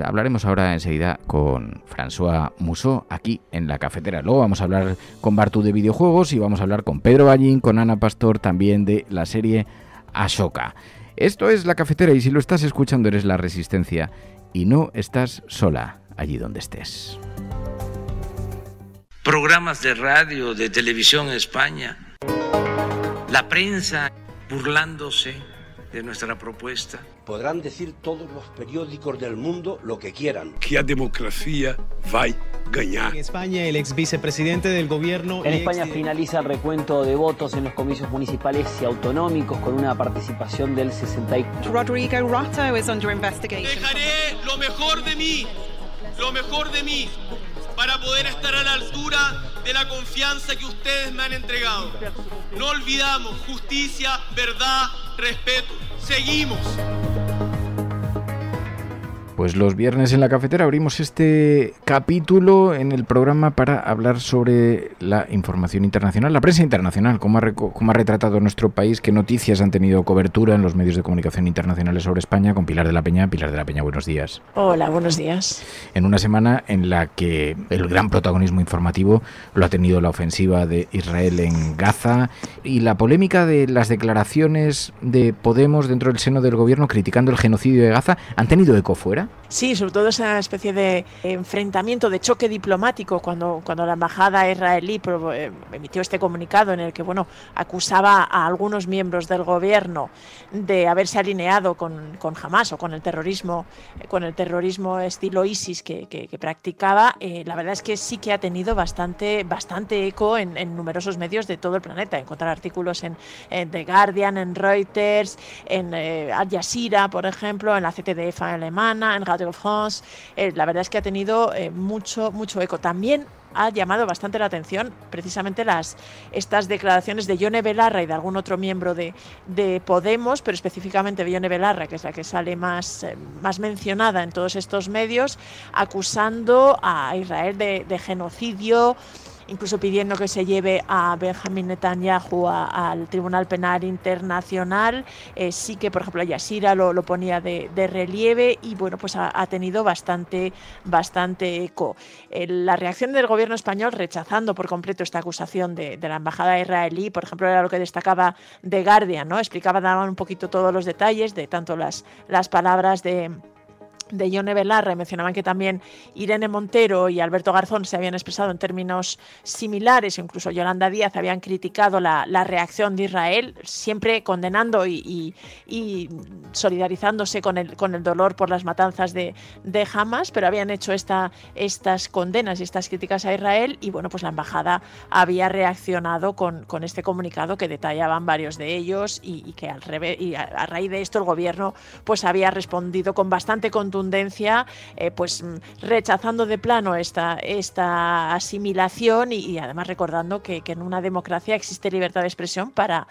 S4: Hablaremos ahora enseguida con François Mousseau aquí en La Cafetera. Luego vamos a hablar con Bartu de videojuegos y vamos a hablar con Pedro Ballín, con Ana Pastor también de la serie Ashoka. Esto es La Cafetera y si lo estás escuchando eres La Resistencia y no estás sola allí donde estés.
S24: Programas de radio, de televisión en España, la prensa burlándose de nuestra propuesta.
S25: Podrán decir todos los periódicos del mundo lo que quieran.
S26: Que la democracia va a ganar.
S27: En España, el ex vicepresidente del gobierno...
S28: En España finaliza el recuento de votos en los comicios municipales y autonómicos con una participación del 64%.
S29: Rodrigo Rato is under investigation.
S30: Dejaré lo mejor de mí, para poder estar a la altura de la confianza que ustedes me han entregado. No olvidamos justicia, verdad, respeto. Seguimos.
S4: Pues los viernes en la cafetera abrimos este capítulo en el programa para hablar sobre la información internacional, la prensa internacional, cómo ha retratado nuestro país, qué noticias han tenido cobertura en los medios de comunicación internacionales sobre España, con Pilar de la Peña. Pilar de la Peña, buenos días.
S2: Hola, buenos días.
S4: En una semana en la que el gran protagonismo informativo lo ha tenido la ofensiva de Israel en Gaza y la polémica de las declaraciones de Podemos dentro del seno del gobierno criticando el genocidio de Gaza, ¿han tenido eco fuera?
S2: Sí, sobre todo esa especie de enfrentamiento, de choque diplomático cuando la embajada israelí emitió este comunicado en el que acusaba a algunos miembros del gobierno de haberse alineado con Hamás o con el terrorismo estilo ISIS que practicaba. La verdad es que sí que ha tenido bastante eco en numerosos medios de todo el planeta. Encontrar artículos en The Guardian, en Reuters, en Al Jazeera, por ejemplo, en la ZDF alemana, en Radio France. La verdad es que ha tenido mucho eco. También ha llamado bastante la atención precisamente estas declaraciones de Yone Belarra y de algún otro miembro de Podemos, pero específicamente de Yone Belarra, que es la que sale más mencionada en todos estos medios, acusando a Israel de genocidio, incluso pidiendo que se lleve a Benjamin Netanyahu al Tribunal Penal Internacional. Sí que, por ejemplo, Yassira lo ponía de relieve y pues ha tenido bastante eco. La reacción del gobierno español rechazando por completo esta acusación de la embajada israelí, por ejemplo, era lo que destacaba The Guardian, ¿no? Daban un poquito todos los detalles de tanto las palabras de Yone Belarra, y mencionaban que también Irene Montero y Alberto Garzón se habían expresado en términos similares, incluso Yolanda Díaz habían criticado la reacción de Israel, siempre condenando y solidarizándose con el dolor por las matanzas de Hamás, pero habían hecho estas condenas y estas críticas a Israel y pues la embajada había reaccionado con este comunicado que detallaban varios de ellos y que al revés, y a raíz de esto el gobierno pues había respondido con bastante contundencia, rechazando de plano esta asimilación y además recordando que en una democracia existe libertad de expresión para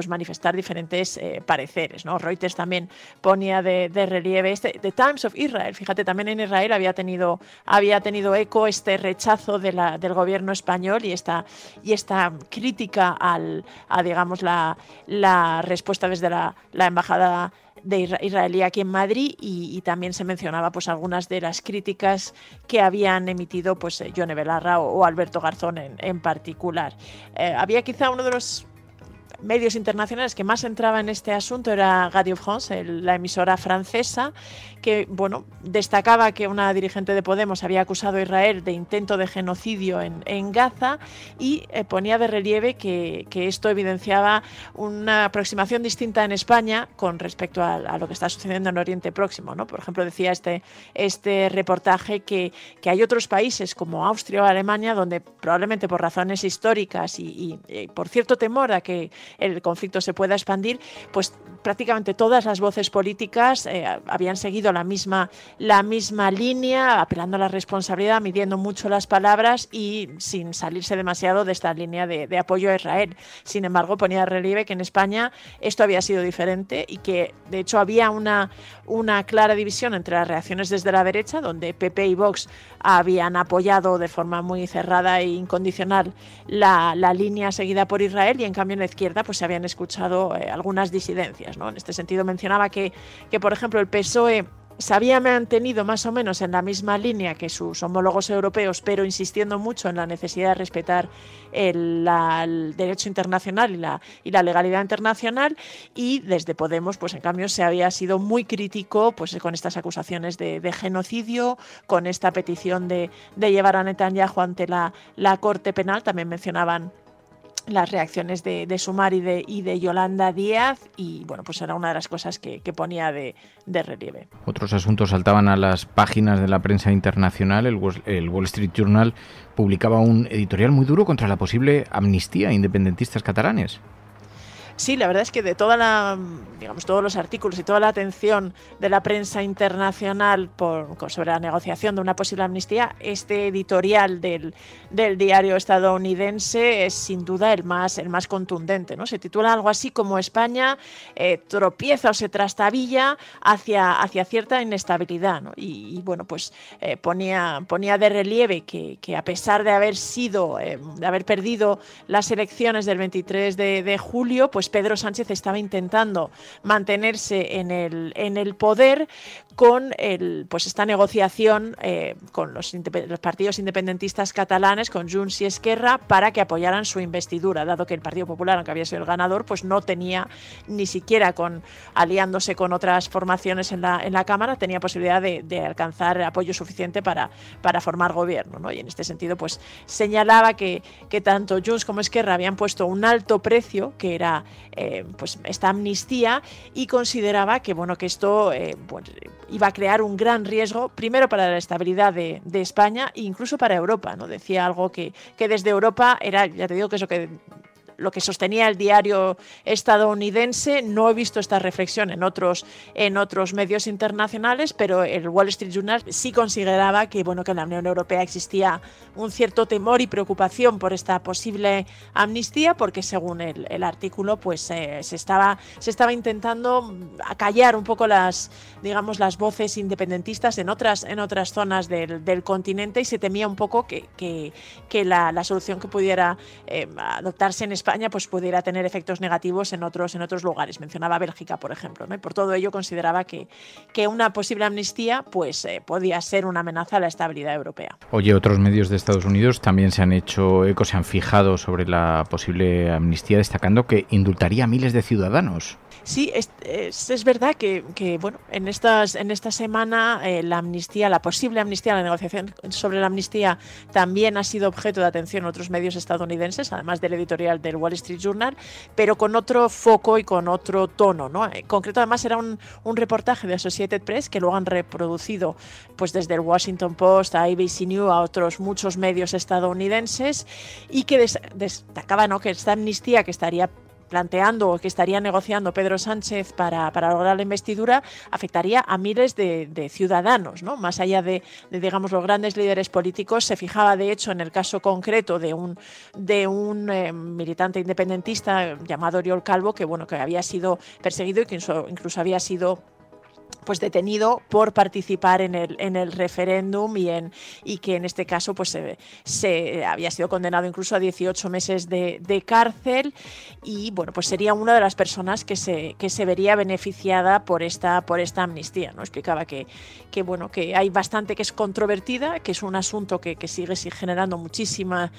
S2: manifestar diferentes pareceres, ¿no? Reuters también ponía de relieve The Times of Israel. Fíjate, también en Israel había tenido eco este rechazo del gobierno español y esta crítica a digamos la respuesta desde la embajada de israelí aquí en Madrid y también se mencionaba algunas de las críticas que habían emitido Yone Belarra o Alberto Garzón en particular. Había quizá uno de los medios internacionales que más entraba en este asunto era Radio France, la emisora francesa, que destacaba que una dirigente de Podemos había acusado a Israel de intento de genocidio en Gaza y ponía de relieve que esto evidenciaba una aproximación distinta en España con respecto a lo que está sucediendo en Oriente Próximo, ¿no? Por ejemplo, decía este reportaje que hay otros países como Austria o Alemania donde probablemente por razones históricas y por cierto temor a que el conflicto se pueda expandir, pues prácticamente todas las voces políticas habían seguido la misma línea, apelando a la responsabilidad, midiendo mucho las palabras y sin salirse demasiado de esta línea de apoyo a Israel. Sin embargo, ponía de relieve que en España esto había sido diferente y que de hecho había una clara división entre las reacciones desde la derecha, donde PP y Vox habían apoyado de forma muy cerrada e incondicional la línea seguida por Israel, y en cambio en la izquierda pues se habían escuchado algunas disidencias, ¿no? En este sentido mencionaba que por ejemplo el PSOE se había mantenido más o menos en la misma línea que sus homólogos europeos, pero insistiendo mucho en la necesidad de respetar el derecho internacional y la legalidad internacional, y desde Podemos, pues en cambio, se había sido muy crítico con estas acusaciones de genocidio, con esta petición de llevar a Netanyahu ante la Corte Penal. También mencionaban las reacciones de Sumar y de Yolanda Díaz, y pues era una de las cosas que ponía de relieve.
S4: Otros asuntos saltaban a las páginas de la prensa internacional. El Wall Street Journal publicaba un editorial muy duro contra la posible amnistía a independentistas catalanes.
S2: Sí, la verdad es que de todos los artículos y toda la atención de la prensa internacional sobre la negociación de una posible amnistía, este editorial del diario estadounidense es sin duda el más contundente, ¿no? Se titula algo así como España tropieza o se trastabilla hacia cierta inestabilidad, ¿no? Y bueno, pues ponía de relieve que a pesar de haber perdido las elecciones del 23 de julio, pues Pedro Sánchez estaba intentando mantenerse en el poder con esta negociación con los partidos independentistas catalanes, con Junts y Esquerra, para que apoyaran su investidura, dado que el Partido Popular, aunque había sido el ganador, pues no tenía, ni siquiera aliándose con otras formaciones en la Cámara, tenía posibilidad de alcanzar apoyo suficiente para formar gobierno, ¿no? Y en este sentido, pues señalaba que tanto Junts como Esquerra habían puesto un alto precio, que era pues esta amnistía, y consideraba que esto iba a crear un gran riesgo, primero para la estabilidad de España e incluso para Europa, ¿no? Decía algo que desde Europa era, ya te digo, que es lo que sostenía el diario estadounidense. No he visto esta reflexión en otros medios internacionales, pero el Wall Street Journal sí consideraba que en la Unión Europea existía un cierto temor y preocupación por esta posible amnistía, porque según el artículo pues se estaba intentando acallar un poco las voces independentistas en otras zonas del continente, y se temía un poco que la solución que pudiera adoptarse en España pues pudiera tener efectos negativos en otros lugares. Mencionaba Bélgica, por ejemplo, ¿no? Y por todo ello consideraba que una posible amnistía pues podía ser una amenaza a la estabilidad europea.
S4: Oye, otros medios de Estados Unidos también se han hecho eco, se han fijado sobre la posible amnistía, destacando que indultaría a miles de ciudadanos.
S2: Sí, es verdad que en esta semana la posible amnistía, la negociación sobre la amnistía también ha sido objeto de atención en otros medios estadounidenses, además del editorial del Wall Street Journal, pero con otro foco y con otro tono, ¿no? En concreto, además, era un reportaje de Associated Press que luego han reproducido pues desde el Washington Post a ABC News a otros muchos medios estadounidenses, y que destacaba, ¿no?, que esta amnistía que estaría planteando o que estaría negociando Pedro Sánchez para lograr la investidura afectaría a miles de ciudadanos, ¿no? Más allá de los grandes líderes políticos. Se fijaba, de hecho, en el caso concreto de un militante independentista llamado Oriol Calvo, que había sido perseguido y que incluso había sido pues detenido por participar en el referéndum, y que en este caso pues se había sido condenado incluso a 18 meses de cárcel, y pues sería una de las personas que se vería beneficiada por esta amnistía, ¿no? Explicaba que hay bastante que es controvertida, que es un asunto que sigue generando muchísima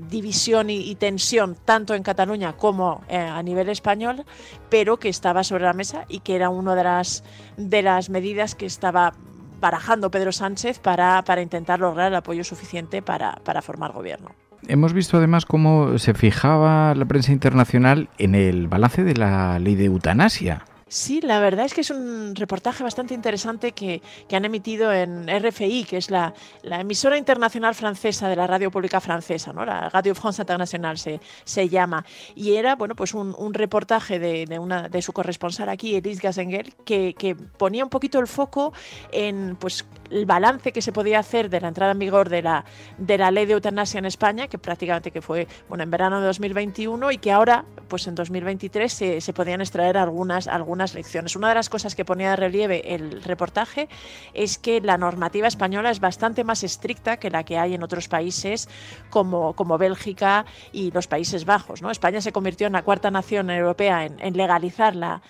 S2: división y tensión tanto en Cataluña como a nivel español, pero que estaba sobre la mesa y que era una de las medidas que estaba barajando Pedro Sánchez para intentar lograr el apoyo suficiente para formar gobierno.
S4: Hemos visto además cómo se fijaba la prensa internacional en el balance de la ley de eutanasia.
S2: Sí, la verdad es que es un reportaje bastante interesante que han emitido en RFI, que es la emisora internacional francesa de la radio pública francesa, ¿no? La Radio France Internationale se llama. Y era pues un reportaje de su corresponsal aquí, Elise Gazengel, que ponía un poquito el foco en pues el balance que se podía hacer de la entrada en vigor de la ley de eutanasia en España, que prácticamente fue en verano de 2021, y que ahora pues en 2023 se podían extraer algunas lecciones. Una de las cosas que ponía de relieve el reportaje es que la normativa española es bastante más estricta que la que hay en otros países como Bélgica y los Países Bajos, ¿no? España se convirtió en la cuarta nación europea en legalizar la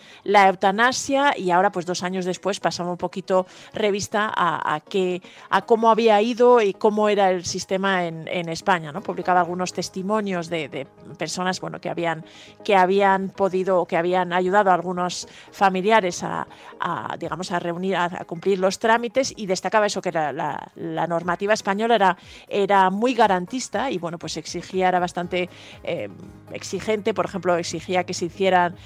S2: eutanasia, y ahora pues 2 años después pasamos un poquito revista a cómo había ido y cómo era el sistema en España, ¿no? Publicaba algunos testimonios de personas que habían podido, que habían ayudado a familiares a reunir, a cumplir los trámites, y destacaba eso, que la normativa española era muy garantista y bueno, pues era bastante exigente. Por ejemplo, exigía que se hicieran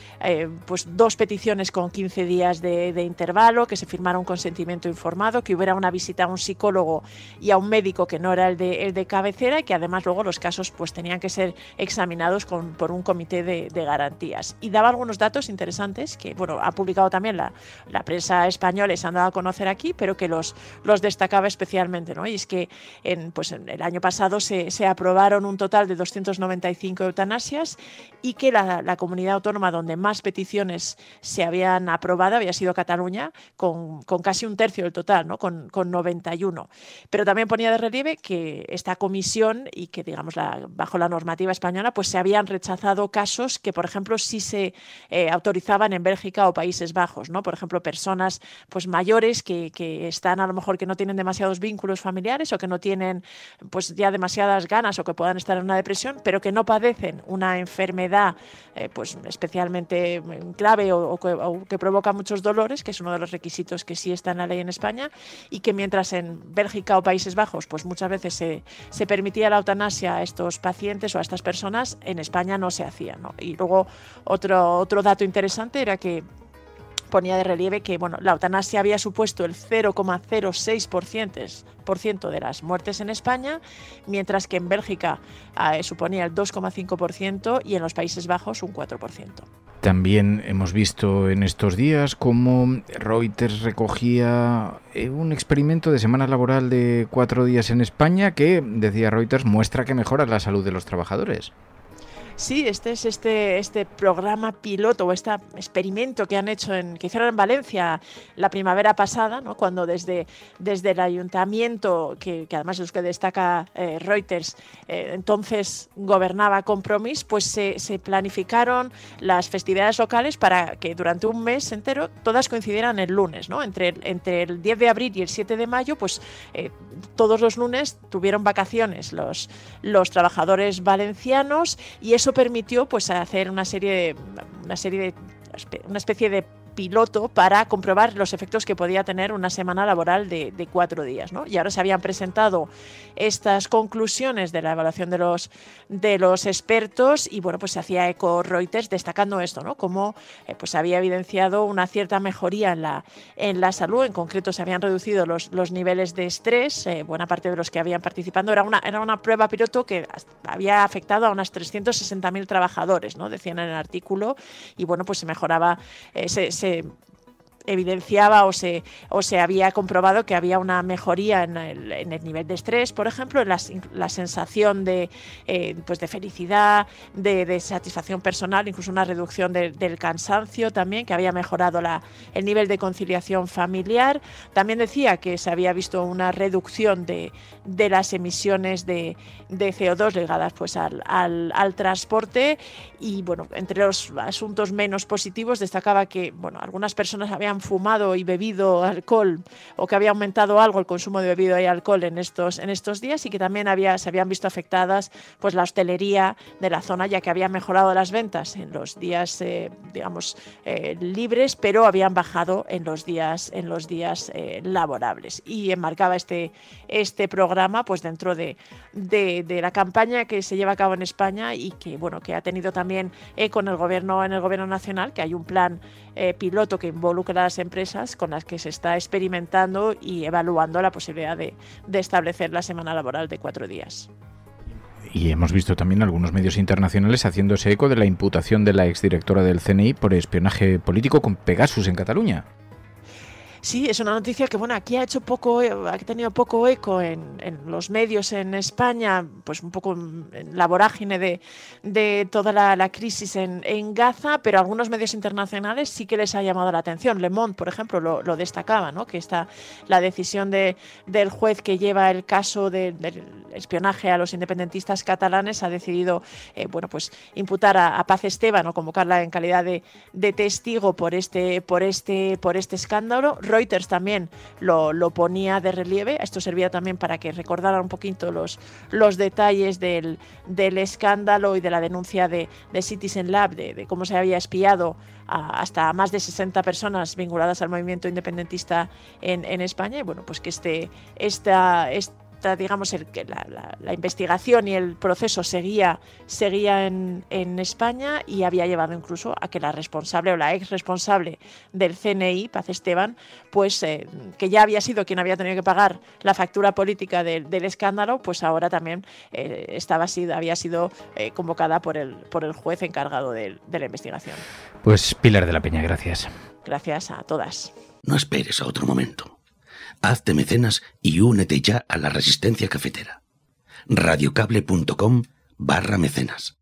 S2: pues 2 peticiones con 15 días de intervalo, que se firmara un consentimiento informado, que hubiera una visita a un psicólogo y a un médico que no era el de cabecera, y que además luego los casos pues tenían que ser examinados por un comité de garantías. Y daba algunos datos interesantes que bueno, ha publicado también la prensa española y se han dado a conocer aquí, pero que los destacaba especialmente, ¿no? Y es que en el año pasado se aprobaron un total de 295 eutanasias, y que la comunidad autónoma donde más peticiones se habían aprobado había sido Cataluña, con casi un tercio del total, ¿no? Con 91. Pero también ponía de relieve que esta comisión, y que digamos bajo la normativa española pues se habían rechazado casos que por ejemplo sí se autorizaban en Bélgica o Países Bajos, ¿no? Por ejemplo, personas pues mayores que están a lo mejor, que no tienen demasiados vínculos familiares, o que no tienen pues ya demasiadas ganas, o que puedan estar en una depresión, pero que no padecen una enfermedad pues especialmente grave o que provoca muchos dolores, que es uno de los requisitos que sí está en la ley en España, y que mientras en Bélgica o Países Bajos pues muchas veces se permitía la eutanasia a estos pacientes o a estas personas, en España no se hacía, ¿no? Y luego otro dato interesante era que ponía de relieve que bueno, la eutanasia había supuesto el 0,06% de las muertes en España, mientras que en Bélgica suponía el 2,5% y en los Países Bajos un 4%.
S4: También hemos visto en estos días cómo Reuters recogía un experimento de semana laboral de 4 días en España que, decía Reuters, muestra que mejora la salud de los trabajadores.
S2: Sí, este es este programa piloto o este experimento que que hicieron en Valencia la primavera pasada, ¿no? Cuando desde el ayuntamiento, que además es lo que destaca Reuters, entonces gobernaba Compromís, pues se planificaron las festividades locales para que durante un mes entero todas coincidieran el lunes, ¿no? Entre el 10 de abril y el 7 de mayo, pues todos los lunes tuvieron vacaciones los trabajadores valencianos, y eso permitió pues hacer una especie de piloto para comprobar los efectos que podía tener una semana laboral de 4 días, ¿no? Y ahora se habían presentado estas conclusiones de la evaluación de los expertos, y bueno, pues se hacía eco Reuters destacando esto, ¿no? Como pues había evidenciado una cierta mejoría en la salud. En concreto se habían reducido los niveles de estrés, buena parte de los que habían participado. Era una prueba piloto que había afectado a unas 360.000 trabajadores, ¿no? Decían en el artículo, y bueno, pues se mejoraba, se evidenciaba o se había comprobado que había una mejoría en el nivel de estrés, por ejemplo, en la sensación de felicidad, de satisfacción personal, incluso una reducción del cansancio también, que había mejorado el nivel de conciliación familiar. También decía que se había visto una reducción de las emisiones de CO2 ligadas pues al transporte, y bueno, entre los asuntos menos positivos destacaba que bueno, algunas personas habían fumado y bebido alcohol, o que había aumentado algo el consumo de bebida y alcohol en estos días, y que también se habían visto afectadas pues la hostelería de la zona, ya que había mejorado las ventas en los días libres, pero habían bajado en los días laborables. Y enmarcaba este programa pues dentro de la campaña que se lleva a cabo en España, y que bueno, que ha tenido también eco en el gobierno nacional, que hay un plan piloto que involucra a las empresas con las que se está experimentando y evaluando la posibilidad de establecer la semana laboral de 4 días.
S4: Y hemos visto también algunos medios internacionales haciéndose eco de la imputación de la exdirectora del CNI por espionaje político con Pegasus en Cataluña.
S2: Sí, es una noticia que bueno, aquí ha tenido poco eco en los medios en España, pues un poco en la vorágine de toda la crisis en Gaza, pero algunos medios internacionales sí que les ha llamado la atención. Le Monde, por ejemplo, lo destacaba, ¿no? Que la decisión del juez que lleva el caso del espionaje a los independentistas catalanes ha decidido pues imputar a Paz Esteban, o convocarla en calidad de testigo por este escándalo. Reuters también lo ponía de relieve. Esto servía también para que recordaran un poquito los detalles del escándalo y de la denuncia de Citizen Lab, de cómo se había espiado hasta más de 60 personas vinculadas al movimiento independentista en España. Y bueno, pues que digamos, la investigación y el proceso seguía en España, y había llevado incluso a que la responsable o la ex responsable del CNI, Paz Esteban, pues que ya había sido quien había tenido que pagar la factura política del escándalo, pues ahora también había sido convocada por el juez encargado de la investigación.
S4: Pues Pilar de la Peña, gracias.
S2: Gracias a todas.
S8: No esperes a otro momento. Hazte mecenas y únete ya a la resistencia cafetera. radiocable.com/mecenas.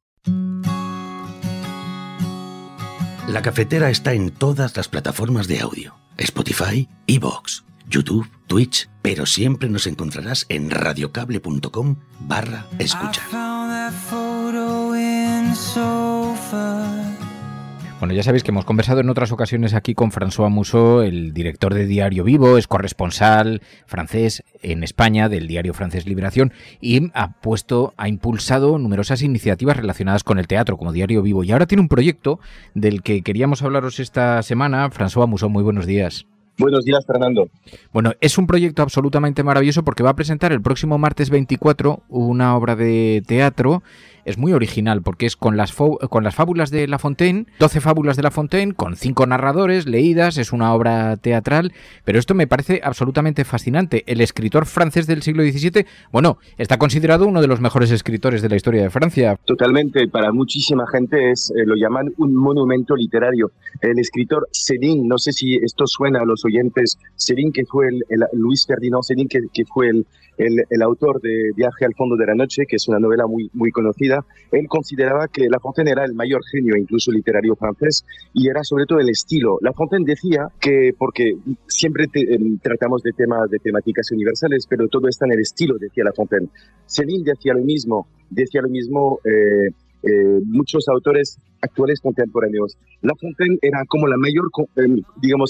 S8: La cafetera está en todas las plataformas de audio: Spotify, iVoox, YouTube, Twitch, pero siempre nos encontrarás en radiocable.com/escuchar.
S4: Bueno, ya sabéis que hemos conversado en otras ocasiones aquí con François Mousseau, el director de Diario Vivo, es corresponsal francés en España del diario francés Liberación, y ha impulsado numerosas iniciativas relacionadas con el teatro como Diario Vivo, y ahora tiene un proyecto del que queríamos hablaros esta semana. François Mousseau, muy buenos días.
S9: Buenos días, Fernando.
S4: Bueno, es un proyecto absolutamente maravilloso porque va a presentar el próximo martes 24 una obra de teatro. Es muy original porque es con las fábulas de La Fontaine, 12 fábulas de La Fontaine, con 5 narradores leídas. Es una obra teatral, pero esto me parece absolutamente fascinante. El escritor francés del siglo XVII, bueno, está considerado uno de los mejores escritores de la historia de Francia.
S9: Totalmente, para muchísima gente lo llaman un monumento literario. El escritor Céline, no sé si esto suena a los oyentes, Céline, que fue Luis Ferdinand Céline, que fue el autor de Viaje al fondo de la noche, que es una novela muy, muy conocida. Él consideraba que La Fontaine era el mayor genio, incluso literario francés, y era sobre todo el estilo. La Fontaine decía que, porque siempre tratamos de temáticas universales, pero todo está en el estilo, decía La Fontaine. Céline decía lo mismo muchos autores actuales contemporáneos. La Fontaine era como la mayor,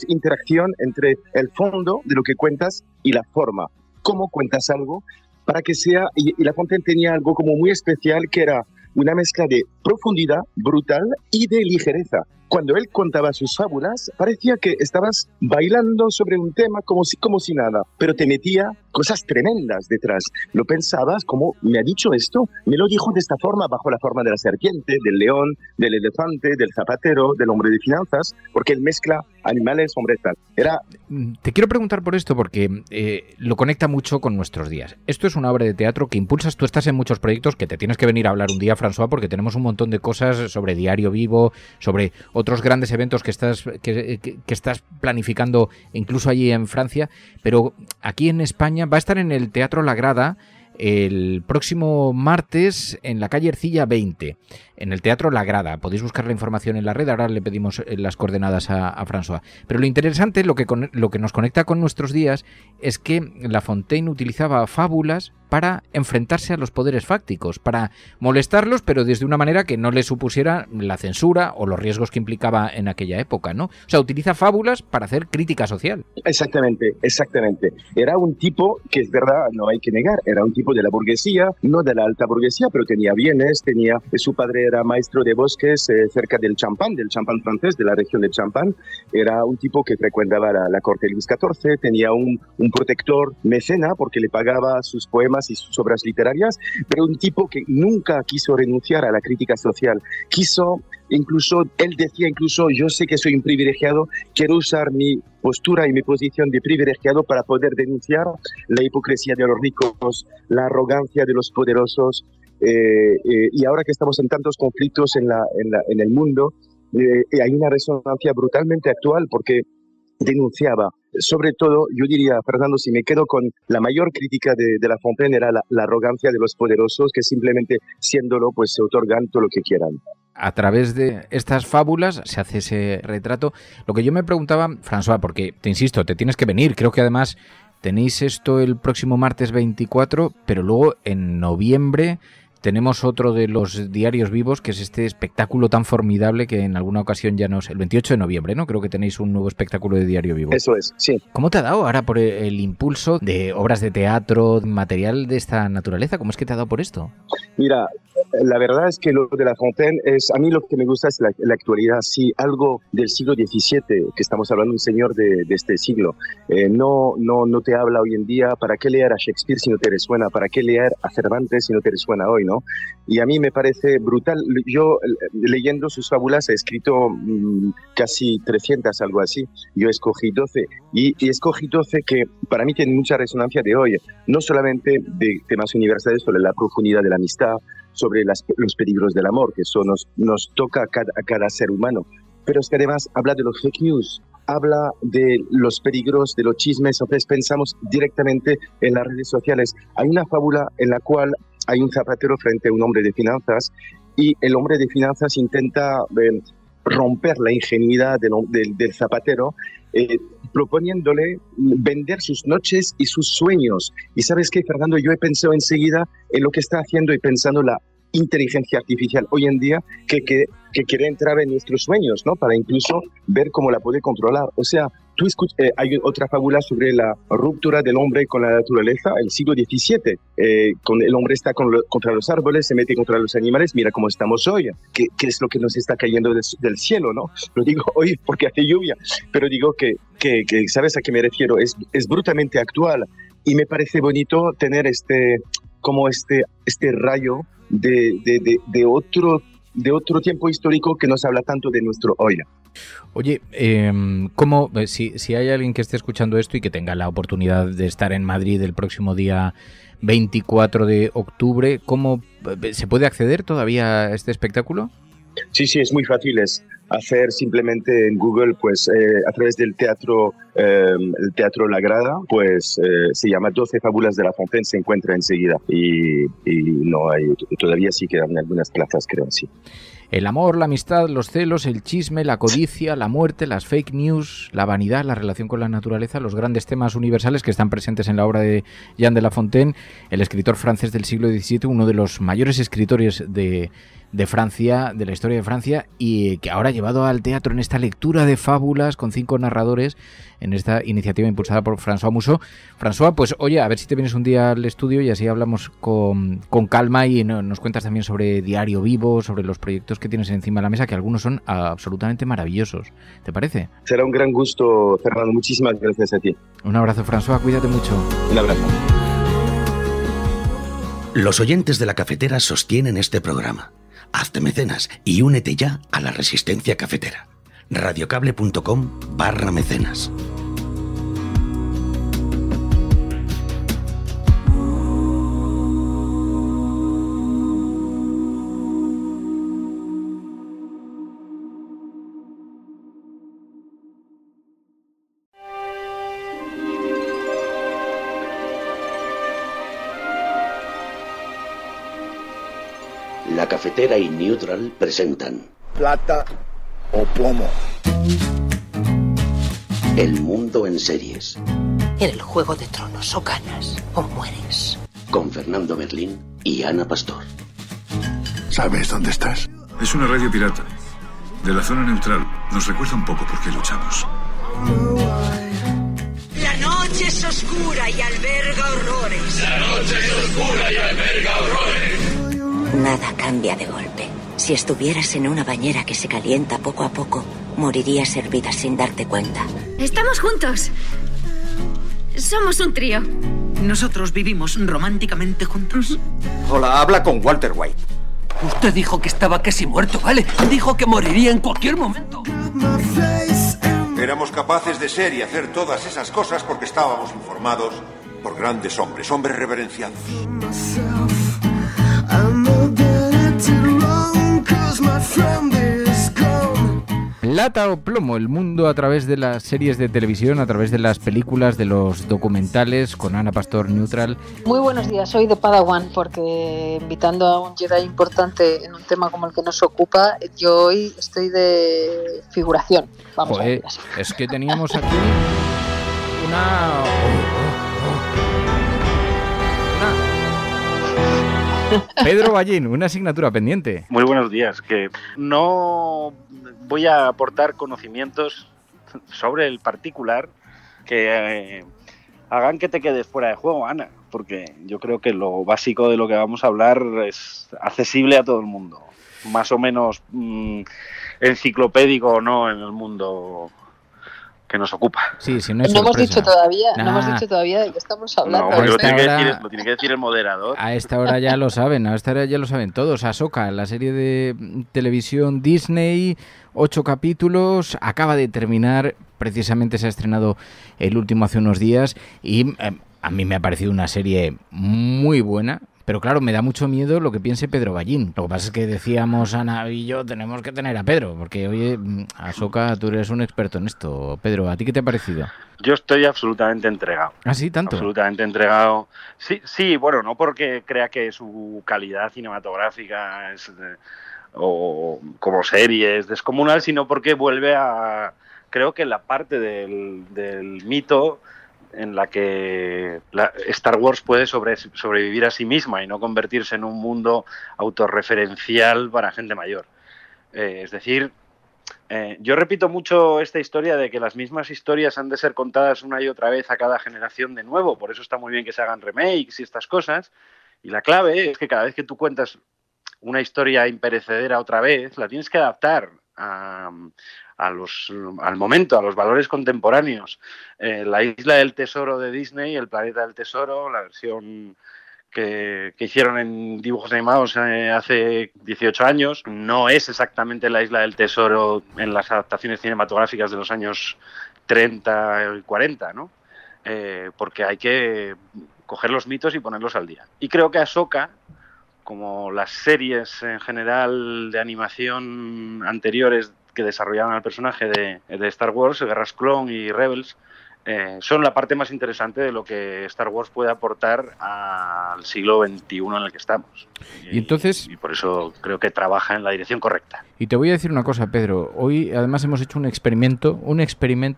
S9: interacción entre el fondo de lo que cuentas y la forma. Cómo cuentas algo para que sea... Y La Fontaine tenía algo como muy especial, que era una mezcla de profundidad brutal y de ligereza. Cuando él contaba sus fábulas, parecía que estabas bailando sobre un tema como si nada, pero te metía cosas tremendas detrás. Lo pensabas, como me ha dicho esto, me lo dijo de esta forma, bajo la forma de la serpiente, del león, del elefante, del zapatero, del hombre de finanzas, porque él mezcla animales, hombres, tal.
S4: Te quiero preguntar por esto porque lo conecta mucho con nuestros días. Esto es una obra de teatro que impulsas. Tú estás en muchos proyectos que te tienes que venir a hablar un día, François, porque tenemos un montón de cosas sobre Diario Vivo, sobre otros grandes eventos que estás planificando incluso allí en Francia, pero aquí en España va a estar en el Teatro La Grada el próximo martes en la calle Ercilla 20, en el Teatro La Grada. Podéis buscar la información en la red, ahora le pedimos las coordenadas a François. Pero lo interesante, lo que nos conecta con nuestros días, es que La Fontaine utilizaba fábulas para enfrentarse a los poderes fácticos, para molestarlos, pero desde una manera que no le supusiera la censura o los riesgos que implicaba en aquella época, ¿no? O sea, utiliza fábulas para hacer crítica social.
S9: Exactamente. Era un tipo que, es verdad, no hay que negar, era un tipo de la burguesía, no de la alta burguesía, pero tenía bienes, su padre era maestro de bosques cerca del Champagne francés, de la región de Champagne. Era un tipo que frecuentaba la corte de Luis XIV, tenía un protector mecena porque le pagaba sus poemas y sus obras literarias, pero un tipo que nunca quiso renunciar a la crítica social. Él decía, yo sé que soy un privilegiado, quiero usar mi postura y mi posición de privilegiado para poder denunciar la hipocresía de los ricos, la arrogancia de los poderosos, y ahora que estamos en tantos conflictos en el mundo, hay una resonancia brutalmente actual porque denunciaba. Sobre todo, yo diría, Fernando, si me quedo con la mayor crítica de La Fontaine, era la arrogancia de los poderosos, que simplemente siéndolo, pues se otorgan todo lo que quieran.
S4: A través de estas fábulas se hace ese retrato. Lo que yo me preguntaba, François, porque te insisto, te tienes que venir, creo que además tenéis esto el próximo martes 24, pero luego en noviembre tenemos otro de los diarios vivos, que es este espectáculo tan formidable que en alguna ocasión ya el 28 de noviembre, ¿no? Creo que tenéis un nuevo espectáculo de diario vivo.
S9: Eso es, sí.
S4: ¿Cómo te ha dado ahora por el impulso de obras de teatro, material de esta naturaleza? ¿Cómo es que te ha dado por esto?
S9: Mira, la verdad es que lo de La Fontaine a mí lo que me gusta es la actualidad. Si algo del siglo XVII, que estamos hablando de un señor de este siglo, no te habla hoy en día, ¿para qué leer a Shakespeare si no te resuena? ¿Para qué leer a Cervantes si no te resuena hoy, no? Y a mí me parece brutal. Yo, leyendo sus fábulas, he escrito casi 300, algo así. Yo escogí 12. Y escogí 12 que para mí tienen mucha resonancia de hoy. No solamente de temas universales sobre la profundidad de la amistad, sobre los peligros del amor, que eso nos toca a cada ser humano. Pero es que además habla de los fake news, habla de los peligros, de los chismes. Entonces pensamos directamente en las redes sociales. Hay una fábula en la cual hay un zapatero frente a un hombre de finanzas y el hombre de finanzas intenta romper la ingenuidad del zapatero, proponiéndole vender sus noches y sus sueños. Y ¿sabes qué, Fernando? Yo he pensado enseguida en lo que está haciendo y pensando la inteligencia artificial hoy en día que quiere entrar en nuestros sueños, ¿no? Para incluso ver cómo la puede controlar. O sea, hay otra fábula sobre la ruptura del hombre con la naturaleza, el siglo XVII. El hombre está contra los árboles, se mete contra los animales. Mira cómo estamos hoy. ¿Qué es lo que nos está cayendo del cielo, no? Lo digo hoy porque hace lluvia, pero digo que ¿sabes a qué me refiero? Es brutalmente actual y me parece bonito tener este rayo de otro tiempo histórico que nos habla tanto de nuestro hoy.
S4: Oye, si hay alguien que esté escuchando esto y que tenga la oportunidad de estar en Madrid el próximo día 24 de octubre, ¿cómo se puede acceder todavía a este espectáculo?
S9: Sí, es muy fácil. Es hacer simplemente en Google, pues a través del teatro, el Teatro La Grada, pues se llama 12 fábulas de La Fontaine, se encuentra enseguida y no hay, todavía sí quedan algunas plazas, creo, sí.
S4: El amor, la amistad, los celos, el chisme, la codicia, la muerte, las fake news, la vanidad, la relación con la naturaleza, los grandes temas universales que están presentes en la obra de Jean de La Fontaine, el escritor francés del siglo XVII, uno de los mayores escritores de Francia, de la historia de Francia, y que ahora ha llevado al teatro en esta lectura de fábulas con 5 narradores en esta iniciativa impulsada por François Mousseau. François, pues oye, a ver si te vienes un día al estudio y así hablamos con calma y nos cuentas también sobre Diario Vivo, sobre los proyectos que tienes encima de la mesa, que algunos son absolutamente maravillosos. ¿Te parece?
S9: Será un gran gusto, Fernando. Muchísimas gracias a ti.
S4: Un abrazo, François. Cuídate mucho.
S9: Un abrazo.
S8: Los oyentes de La Cafetera sostienen este programa. Hazte mecenas y únete ya a la resistencia cafetera. radiocable.com/mecenas.
S6: La Cafetera y Neutral presentan
S10: Plata o Plomo.
S6: El mundo en series.
S11: En el Juego de Tronos o ganas o mueres.
S6: Con Fernando Berlín y Ana Pastor.
S10: ¿Sabes dónde estás?
S12: Es una radio pirata. De la zona neutral. Nos recuerda un poco por qué luchamos.
S13: La noche es oscura y alberga horrores.
S14: La noche es oscura y alberga horrores.
S11: Nada cambia de golpe. Si estuvieras en una bañera que se calienta poco a poco, morirías hervida sin darte cuenta.
S16: Estamos juntos. Somos un trío.
S17: ¿Nosotros vivimos románticamente juntos?
S18: Hola, habla con Walter White.
S17: Usted dijo que estaba casi muerto, ¿vale? Dijo que moriría en cualquier momento.
S10: Éramos capaces de ser y hacer todas esas cosas porque estábamos informados por grandes hombres reverenciados.
S4: Plata o plomo, el mundo a través de las series de televisión, a través de las películas, de los documentales, con Ana Pastor Neutral.
S21: Muy buenos días, soy de Padawan, porque invitando a un Jedi importante en un tema como el que nos ocupa, yo hoy estoy de figuración. Vamos a ver así.
S4: Es que teníamos aquí una Pedro Ballín, una asignatura pendiente.
S1: Muy buenos días, que no voy a aportar conocimientos sobre el particular que hagan que te quedes fuera de juego, Ana, porque yo creo que lo básico de lo que vamos a hablar es accesible a todo el mundo, más o menos enciclopédico o no en el mundo que nos ocupa.
S4: Sí, si no es
S21: no hemos dicho todavía de qué estamos hablando.
S1: No, lo tiene que decir el moderador.
S4: A esta hora ya lo saben, todos. Ahsoka, la serie de televisión Disney, 8 capítulos, acaba de terminar, precisamente se ha estrenado el último hace unos días y a mí me ha parecido una serie muy buena. Pero claro, me da mucho miedo lo que piense Pedro Ballín. Lo que pasa es que decíamos, Ana y yo, tenemos que tener a Pedro, porque, oye, Ahsoka, tú eres un experto en esto. Pedro, ¿a ti qué te ha parecido?
S1: Yo estoy absolutamente entregado.
S4: ¿Ah, sí? ¿Tanto?
S1: Absolutamente entregado. Sí, bueno, no porque crea que su calidad cinematográfica es, o como serie es descomunal, sino porque vuelve a, creo que la parte del mito en la que Star Wars puede sobrevivir a sí misma y no convertirse en un mundo autorreferencial para gente mayor. Es decir, yo repito mucho esta historia de que las mismas historias han de ser contadas una y otra vez a cada generación de nuevo, por eso está muy bien que se hagan remakes y estas cosas, y la clave es que cada vez que tú cuentas una historia imperecedera otra vez, la tienes que adaptar al momento, a los valores contemporáneos. La Isla del Tesoro de Disney, El Planeta del Tesoro, la versión que hicieron en dibujos animados hace 18 años, no es exactamente la Isla del Tesoro en las adaptaciones cinematográficas de los años 30 y 40, ¿no? Porque hay que coger los mitos y ponerlos al día. Y creo que Ahsoka, como las series en general de animación anteriores que desarrollaban al personaje de Star Wars, Guerras Clone y Rebels, son la parte más interesante de lo que Star Wars puede aportar al siglo XXI en el que estamos.
S4: Y entonces,
S1: y por eso creo que trabaja en la dirección correcta.
S4: Y te voy a decir una cosa, Pedro. Hoy además hemos hecho un experimento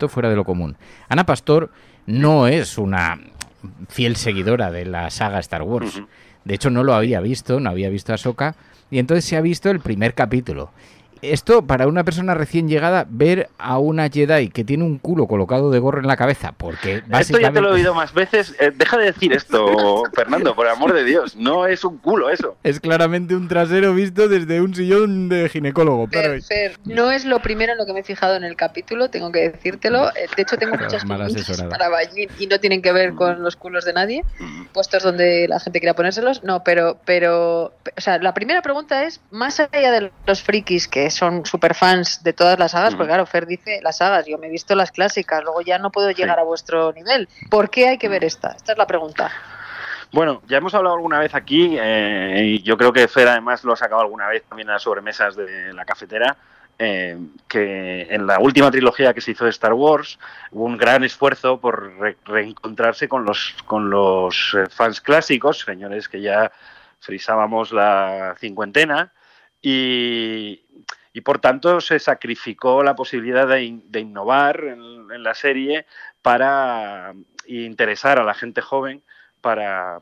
S4: fuera de lo común. Ana Pastor no es una fiel seguidora de la saga Star Wars. Uh-huh. De hecho, no había visto Ahsoka, y entonces se ha visto el primer capítulo. Esto, para una persona recién llegada, ver a una Jedi que tiene un culo colocado de gorro en la cabeza, porque básicamente...
S1: Esto ya te lo he oído más veces. Deja de decir esto, Fernando, por el amor de Dios. No es un culo eso.
S4: Es claramente un trasero visto desde un sillón de ginecólogo.
S21: Fer, no es lo primero en lo que me he fijado en el capítulo, tengo que decíro. De hecho, tengo muchas preguntas para Ballín y no tienen que ver con los culos de nadie, puestos donde la gente quiera ponérselos. No, pero o sea, la primera pregunta es, más allá de los frikis que son super fans de todas las sagas, porque claro, Fer dice las sagas, yo me he visto las clásicas, luego ya no puedo llegar a vuestro nivel. ¿Por qué hay que ver esta? Esta es la pregunta.
S1: Bueno, ya hemos hablado alguna vez aquí, y yo creo que Fer además lo ha sacado alguna vez también en las sobremesas de la cafetera, que en la última trilogía que se hizo de Star Wars hubo un gran esfuerzo por reencontrarse con los fans clásicos, señores que ya frisábamos la cincuentena, y por tanto se sacrificó la posibilidad de innovar en la serie para interesar a la gente joven, para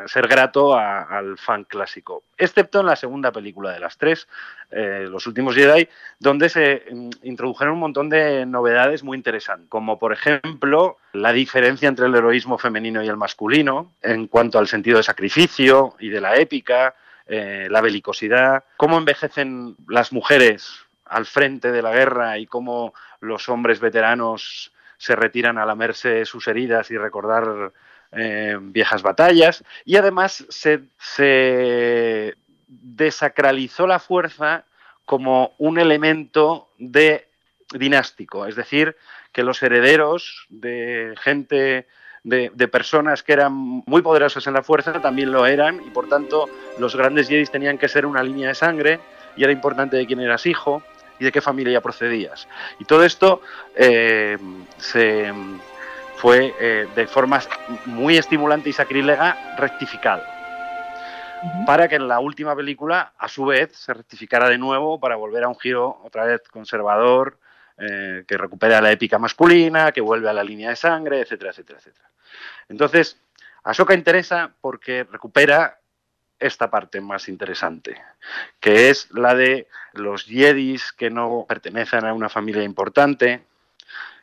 S1: ser grato al fan clásico, excepto en la segunda película de las tres, Los Últimos Jedi, donde se introdujeron un montón de novedades muy interesantes, como por ejemplo la diferencia entre el heroísmo femenino y el masculino en cuanto al sentido de sacrificio y de la épica, la belicosidad, cómo envejecen las mujeres al frente de la guerra y cómo los hombres veteranos se retiran a lamerse sus heridas y recordar viejas batallas, y además se desacralizó la fuerza como un elemento dinástico, es decir, que los herederos de gente, de personas que eran muy poderosas en la fuerza también lo eran, y por tanto los grandes Jedi tenían que ser una línea de sangre, y era importante de quién eras hijo y de qué familia procedías. Y todo esto fue de forma muy estimulante y sacrílega rectificado, para que en la última película a su vez se rectificara de nuevo para volver a un giro otra vez conservador, que recupera la épica masculina, que vuelve a la línea de sangre, etcétera, etcétera, etcétera. Entonces, Ahsoka interesa porque recupera esta parte más interesante, que es la de los Jedis que no pertenecen a una familia importante,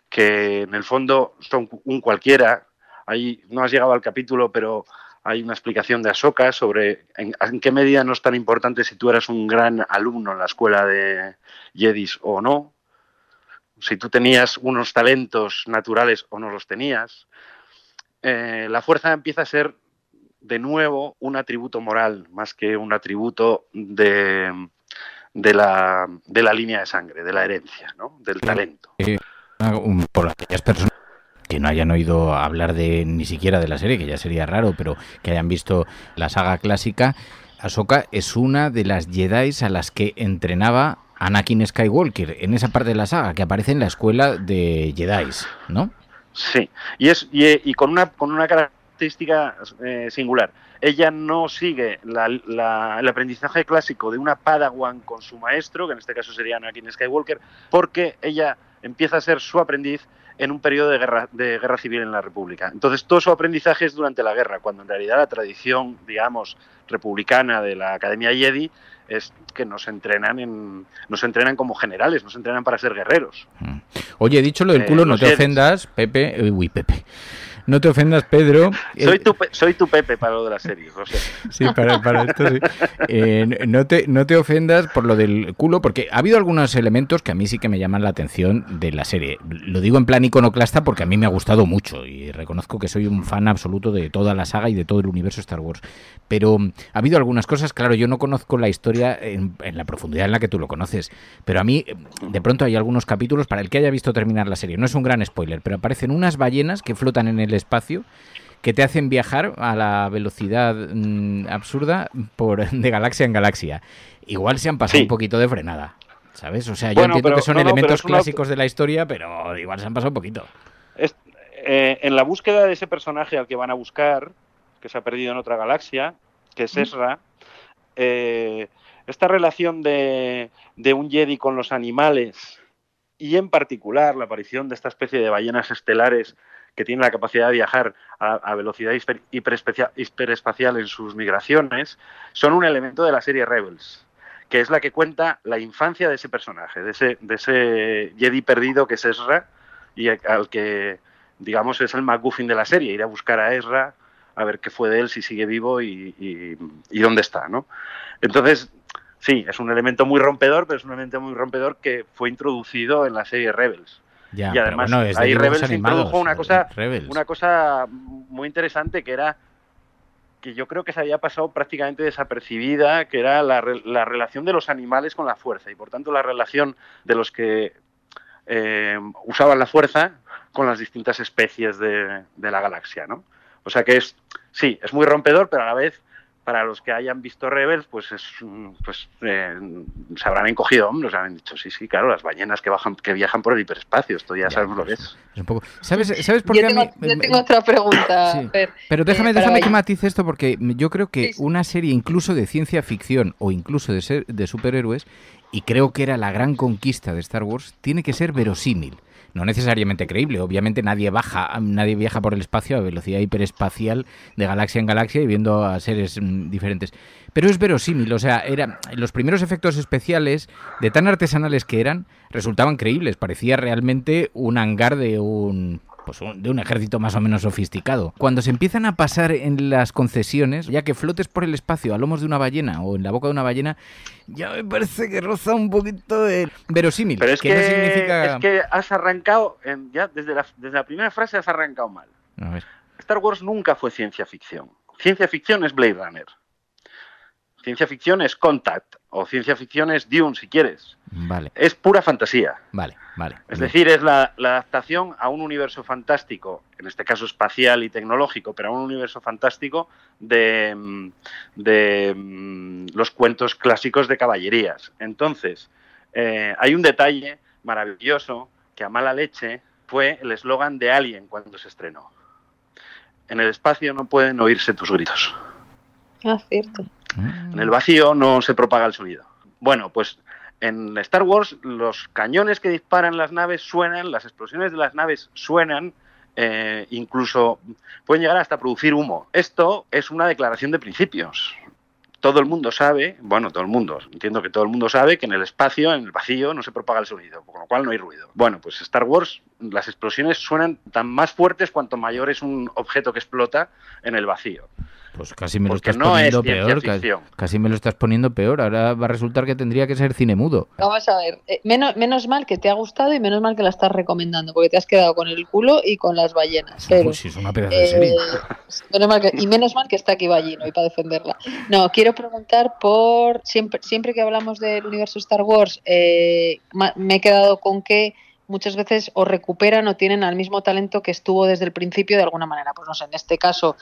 S1: que en el fondo son un cualquiera. Ahí no has llegado al capítulo, pero hay una explicación de Ahsoka sobre en qué medida no es tan importante si tú eras un gran alumno en la escuela de Jedis o no, si tú tenías unos talentos naturales o no los tenías. La fuerza empieza a ser de nuevo un atributo moral más que un atributo de la línea de sangre, de la herencia, ¿no? Del talento.
S4: Por aquellas personas que no hayan oído hablar de ni siquiera de la serie, que ya sería raro, pero que hayan visto la saga clásica, Ahsoka es una de las Jedis a las que entrenaba Anakin Skywalker en esa parte de la saga que aparece en la escuela de Jedis, ¿no?
S1: Sí, y con una característica singular. Ella no sigue el aprendizaje clásico de una Padawan con su maestro, que en este caso sería Anakin Skywalker, porque ella empieza a ser su aprendiz en un periodo de guerra civil en la República. Entonces, todo su aprendizaje es durante la guerra, cuando en realidad la tradición, digamos, republicana de la Academia Jedi es que nos entrenan como generales, nos entrenan para ser guerreros.
S4: Oye, dicho lo del culo, no te ofendas, Pepe. No te ofendas, Pedro.
S1: Soy tu Pepe para lo de la serie, José.
S4: Sí, para esto sí. No te ofendas por lo del culo, porque ha habido algunos elementos que a mí sí que me llaman la atención de la serie. Lo digo en plan iconoclasta porque a mí me ha gustado mucho y reconozco que soy un fan absoluto de toda la saga y de todo el universo Star Wars. Pero ha habido algunas cosas, claro, yo no conozco la historia en la profundidad en la que tú lo conoces, pero a mí de pronto hay algunos capítulos, para el que haya visto terminar la serie, no es un gran spoiler, pero aparecen unas ballenas que flotan en el espacio que te hacen viajar a la velocidad absurda de galaxia en galaxia. Igual se han pasado un poquito de frenada, ¿sabes? O sea, yo entiendo que son elementos clásicos de la historia, pero igual se han pasado un poquito.
S1: En la búsqueda de ese personaje al que van a buscar, que se ha perdido en otra galaxia, que es Ezra, esta relación de un Jedi con los animales y en particular la aparición de esta especie de ballenas estelares que tienen la capacidad de viajar a velocidad hiperespacial en sus migraciones, son un elemento de la serie Rebels, que es la que cuenta la infancia de ese personaje, de ese Jedi perdido que es Ezra, y al que, digamos, es el MacGuffin de la serie, ir a buscar a Ezra, a ver qué fue de él, si sigue vivo y dónde está, ¿no? Entonces, sí, es un elemento muy rompedor, pero es un elemento muy rompedor que fue introducido en la serie Rebels.
S4: Ya,
S1: y además ahí Rebels introdujo una cosa muy interesante, que era que yo creo que se había pasado prácticamente desapercibida, que era la relación de los animales con la fuerza y por tanto la relación de los que usaban la fuerza con las distintas especies de la galaxia, ¿no? O sea que es muy rompedor, pero a la vez, para los que hayan visto Rebels, pues se habrán encogido hombros, habrán dicho, sí, claro, las ballenas que viajan por el hiperespacio, esto ya sabemos lo que es.
S4: Un poco. ¿Sabes por qué
S21: yo tengo otra pregunta.
S4: Sí. Pero déjame que matice esto, porque yo creo que una serie incluso de ciencia ficción o incluso de superhéroes, y creo que era la gran conquista de Star Wars, tiene que ser verosímil. No necesariamente creíble, obviamente nadie viaja por el espacio a velocidad hiperespacial de galaxia en galaxia y viendo a seres diferentes. Pero es verosímil, o sea, los primeros efectos especiales, de tan artesanales que eran, resultaban creíbles. Parecía realmente un hangar de un ejército más o menos sofisticado. Cuando se empiezan a pasar en las concesiones, ya que flotes por el espacio a lomos de una ballena o en la boca de una ballena, ya me parece que roza un poquito el verosímil.
S1: Pero es
S4: que no significa...
S1: es que has arrancado, ya desde la primera frase has arrancado mal.
S4: A ver.
S1: Star Wars nunca fue ciencia ficción. Ciencia ficción es Blade Runner. Ciencia ficción es Contact, o ciencia ficción es Dune, si quieres.
S4: Vale.
S1: Es pura fantasía.
S4: Vale.
S1: Es decir, es la adaptación a un universo fantástico, en este caso espacial y tecnológico, pero a un universo fantástico de los cuentos clásicos de caballerías. Entonces, hay un detalle maravilloso que a mala leche fue el eslogan de Alien cuando se estrenó. En el espacio no pueden oírse tus gritos.
S21: Ah, cierto.
S1: En el vacío no se propaga el sonido. Bueno, pues en Star Wars los cañones que disparan las naves suenan, las explosiones de las naves suenan, incluso pueden llegar hasta producir humo. Esto es una declaración de principios. todo el mundo sabe, entiendo que todo el mundo sabe que en el espacio, en el vacío, no se propaga el sonido, con lo cual no hay ruido. Bueno, pues Star Wars, las explosiones suenan tan más fuertes cuanto mayor es un objeto que explota en el vacío.
S4: Pues casi me lo estás poniendo peor. Casi me lo estás poniendo peor. Ahora va a resultar que tendría que ser cine mudo.
S21: Vamos a ver. Menos mal que te ha gustado y menos mal que la estás recomendando, porque te has quedado con el culo y con las ballenas. Pero,
S4: sí, es una pedazo de serie.
S21: Menos mal que está aquí Ballín hoy para defenderla. No, quiero preguntar por... Siempre que hablamos del universo Star Wars, me he quedado con que muchas veces o recuperan o tienen al mismo talento que estuvo desde el principio de alguna manera. Pues no sé, en este caso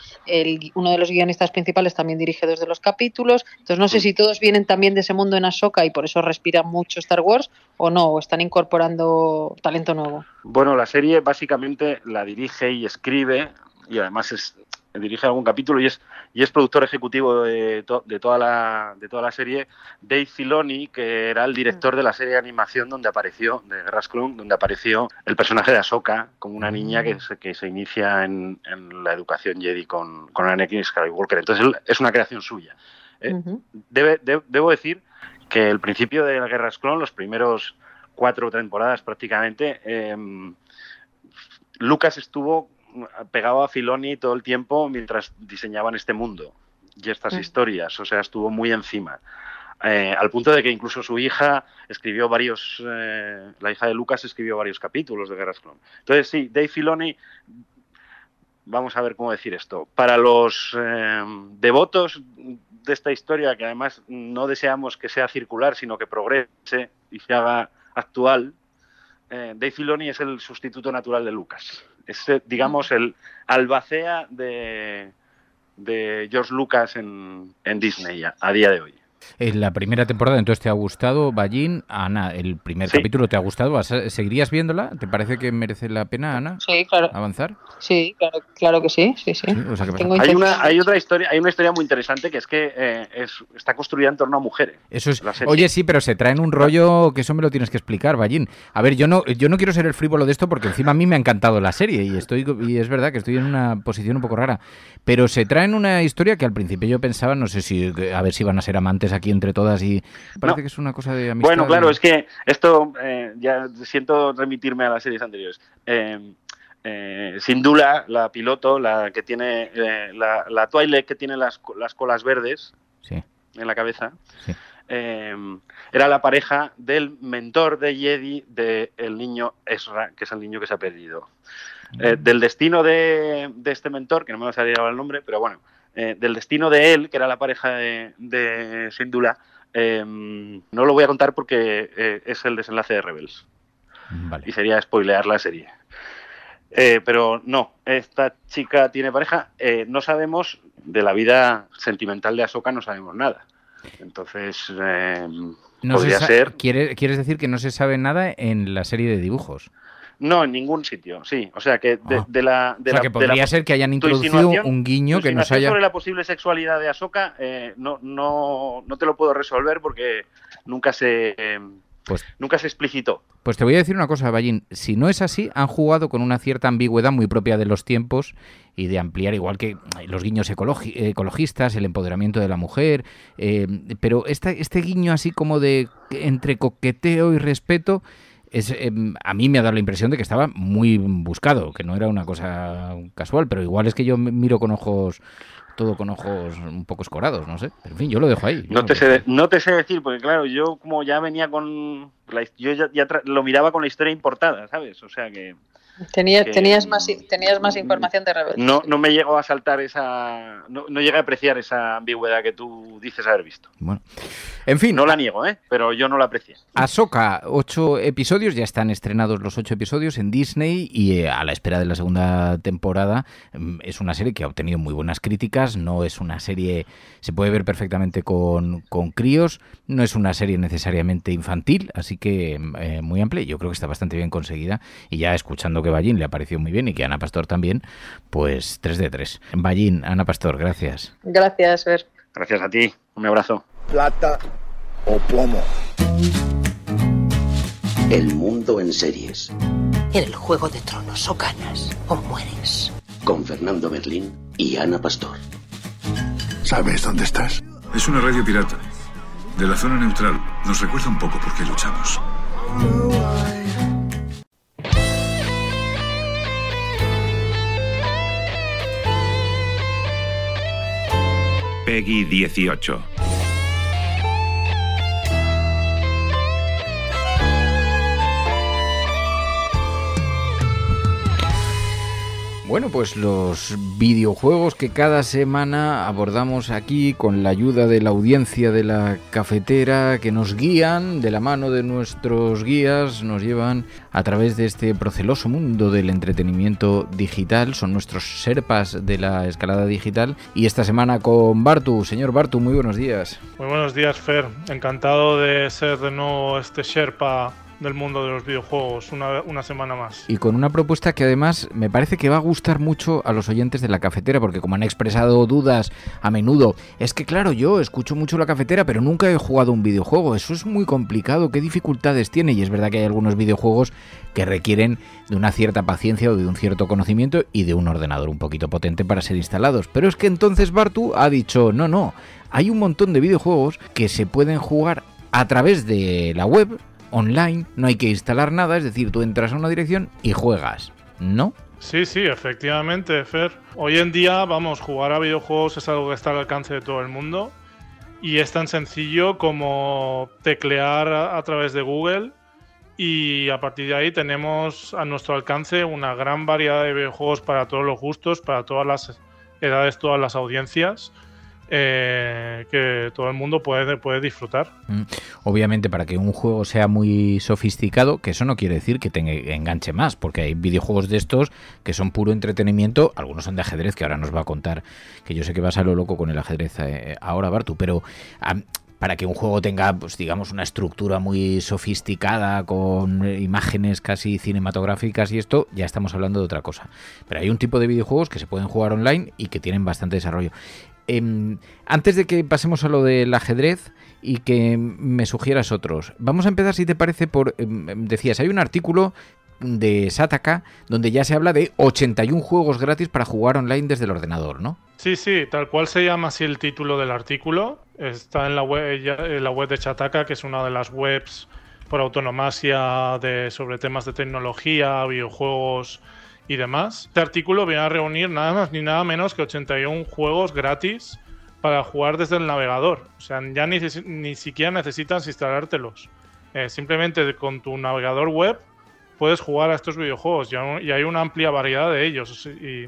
S21: uno de los guionistas principales también dirige 2 de los capítulos. Entonces no sé si todos vienen también de ese mundo en Ahsoka y por eso respiran mucho Star Wars o no, o están incorporando talento nuevo.
S1: Bueno, la serie básicamente la dirige y escribe y además dirige algún capítulo y es productor ejecutivo de toda la serie Dave Filoni, que era el director de la serie de animación de Guerras Clone, donde apareció el personaje de Ahsoka como una niña que se inicia en la educación Jedi con Anakin Skywalker. Entonces es una creación suya. Debo decir que el principio de las Guerras Clone, los primeros 4 temporadas prácticamente, Lucas estuvo pegado a Filoni todo el tiempo mientras diseñaban este mundo y estas historias, o sea, estuvo muy encima, al punto de que incluso su hija escribió la hija de Lucas escribió varios capítulos de Guerras Clone. Entonces sí, Dave Filoni, vamos a ver cómo decir esto, para los devotos de esta historia, que además no deseamos que sea circular, sino que progrese y se haga actual, Dave Filoni es el sustituto natural de Lucas. Es, digamos, el albacea de George Lucas en Disney a día de hoy.
S4: En la primera temporada, entonces, ¿te ha gustado, Ballín? Ana, el primer capítulo te ha gustado. ¿Seguirías viéndola? ¿Te parece que merece la pena, Ana?
S21: Sí, claro.
S4: ¿Avanzar?
S21: Sí, claro que sí. Sí.
S4: O sea,
S1: hay otra historia, hay una historia muy interesante que es que está construida en torno a mujeres.
S4: Eso es. Oye, sí, pero se traen un rollo que eso me lo tienes que explicar, Ballín. A ver, yo no quiero ser el frívolo de esto porque encima a mí me ha encantado la serie y es verdad que estoy en una posición un poco rara. Pero se traen una historia que al principio yo pensaba, no sé si a ver si van a ser amantes aquí entre todas y parece que es una cosa de amistad.
S1: Bueno, claro, es que esto ya siento remitirme a las series anteriores. Syndulla, la piloto, la que tiene la Twi'lek, que tiene las colas verdes en la cabeza, era la pareja del mentor de Jedi del niño Ezra, que es el niño que se ha perdido. Del destino de este mentor, que no me va a salir ahora el nombre, pero bueno, del destino de él, que era la pareja de Syndulla, no lo voy a contar porque es el desenlace de Rebels.
S4: Vale.
S1: Y sería spoilear la serie. Pero no, esta chica tiene pareja. No sabemos de la vida sentimental de Ahsoka, no sabemos nada. Entonces, podría ser...
S4: ¿Quieres decir que no se sabe nada en la serie de dibujos?
S1: No, en ningún sitio, sí. O sea, que
S4: que podría ser que hayan introducido un guiño que nos haya...
S1: sobre la posible sexualidad de Ahsoka, no te lo puedo resolver porque nunca se explicitó.
S4: Pues te voy a decir una cosa, Ballín. Si no es así, han jugado con una cierta ambigüedad muy propia de los tiempos y de ampliar, igual que los guiños ecologistas, el empoderamiento de la mujer, pero este guiño así como de entre coqueteo y respeto... a mí me ha dado la impresión de que estaba muy buscado, que no era una cosa casual, pero igual es que yo miro con ojos un poco escorados, no sé. Pero en fin, yo lo dejo ahí.
S1: No te sé decir, porque claro, yo como ya venía con... yo ya lo miraba con la historia importada, ¿sabes? O sea que...
S21: Tenías más información de Rebels.
S1: No me llegó a saltar esa... No llegué a apreciar esa ambigüedad que tú dices haber visto.
S4: Bueno, en fin.
S1: No la niego, pero yo no la aprecié.
S4: Ahsoka, 8 episodios, ya están estrenados los 8 episodios en Disney y a la espera de la segunda temporada. Es una serie que ha obtenido muy buenas críticas, no es una serie... Se puede ver perfectamente con críos, no es una serie necesariamente infantil, así que muy amplia. Yo creo que está bastante bien conseguida y ya escuchando que Ballín le ha parecido muy bien y que Ana Pastor también, pues 3 de 3. Ballín, Ana Pastor, gracias.
S21: Gracias, Fer.
S1: Gracias a ti. Un abrazo.
S10: Plata o plomo.
S6: El mundo en series.
S11: En el Juego de Tronos o ganas o mueres.
S6: Con Fernando Berlín y Ana Pastor.
S10: ¿Sabes dónde estás?
S12: Es una radio pirata. De la zona neutral. Nos recuerda un poco por qué luchamos.
S3: Peggy 18.
S4: Bueno, pues los videojuegos que cada semana abordamos aquí con la ayuda de la audiencia de la cafetera, que nos guían de la mano de nuestros guías, nos llevan a través de este proceloso mundo del entretenimiento digital. Son nuestros sherpas de la escalada digital. Y esta semana con Bartu. Señor Bartu, muy buenos días.
S5: Muy buenos días, Fer. Encantado de ser de nuevo este sherpa del mundo de los videojuegos, una semana más.
S4: Y con una propuesta que además me parece que va a gustar mucho a los oyentes de la cafetera, porque como han expresado dudas a menudo, es que claro, yo escucho mucho la cafetera, pero nunca he jugado un videojuego, eso es muy complicado, ¿qué dificultades tiene? Y es verdad que hay algunos videojuegos que requieren de una cierta paciencia o de un cierto conocimiento y de un ordenador un poquito potente para ser instalados. Pero es que entonces Bartu ha dicho, no, hay un montón de videojuegos que se pueden jugar a través de la web, online, no hay que instalar nada, es decir, tú entras a una dirección y juegas, ¿no?
S5: Sí, efectivamente, Fer. Hoy en día, jugar a videojuegos es algo que está al alcance de todo el mundo y es tan sencillo como teclear a través de Google y a partir de ahí tenemos a nuestro alcance una gran variedad de videojuegos para todos los gustos, para todas las edades, todas las audiencias. Que todo el mundo puede disfrutar.
S4: Obviamente, para que un juego sea muy sofisticado, que eso no quiere decir que te enganche más, porque hay videojuegos de estos que son puro entretenimiento. Algunos son de ajedrez, que ahora nos va a contar, que yo sé que vas a lo loco con el ajedrez ahora, Bartu, pero para que un juego tenga, pues digamos, una estructura muy sofisticada, con imágenes casi cinematográficas y esto, ya estamos hablando de otra cosa. Pero hay un tipo de videojuegos que se pueden jugar online y que tienen bastante desarrollo. Antes de que pasemos a lo del ajedrez y que me sugieras otros, vamos a empezar, si te parece, por... decías, hay un artículo de Shataka donde ya se habla de 81 juegos gratis para jugar online desde el ordenador, ¿no?
S5: Sí, tal cual se llama así el título del artículo. Está en la web de Shataka, que es una de las webs por autonomasia sobre temas de tecnología, videojuegos y demás. Este artículo viene a reunir nada más ni nada menos que 81 juegos gratis para jugar desde el navegador. O sea, ya ni siquiera necesitas instalártelos. Simplemente con tu navegador web puedes jugar a estos videojuegos y hay una amplia variedad de ellos. Y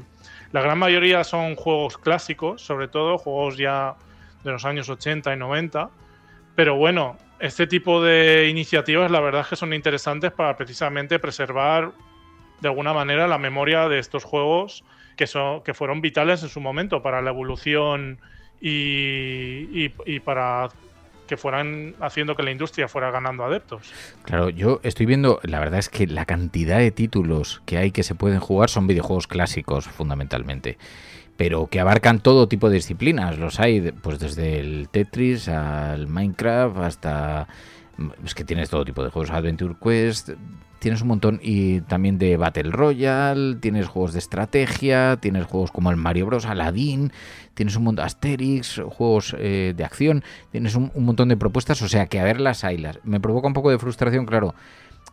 S5: la gran mayoría son juegos clásicos, sobre todo juegos ya de los años 80 y 90. Pero bueno, este tipo de iniciativas la verdad es que son interesantes para precisamente preservar de alguna manera la memoria de estos juegos que fueron vitales en su momento para la evolución y para que fueran haciendo que la industria fuera ganando adeptos.
S4: Claro, yo estoy viendo, la verdad es que la cantidad de títulos que hay que se pueden jugar son videojuegos clásicos fundamentalmente, pero que abarcan todo tipo de disciplinas. Los hay pues desde el Tetris al Minecraft hasta... Es que tienes todo tipo de juegos, Adventure Quest, tienes un montón, y también de Battle Royale, tienes juegos de estrategia, tienes juegos como el Mario Bros, Aladdin, tienes un montón, Asterix, juegos de acción, tienes un montón de propuestas, o sea que a ver las haylas. Me provoca un poco de frustración, claro.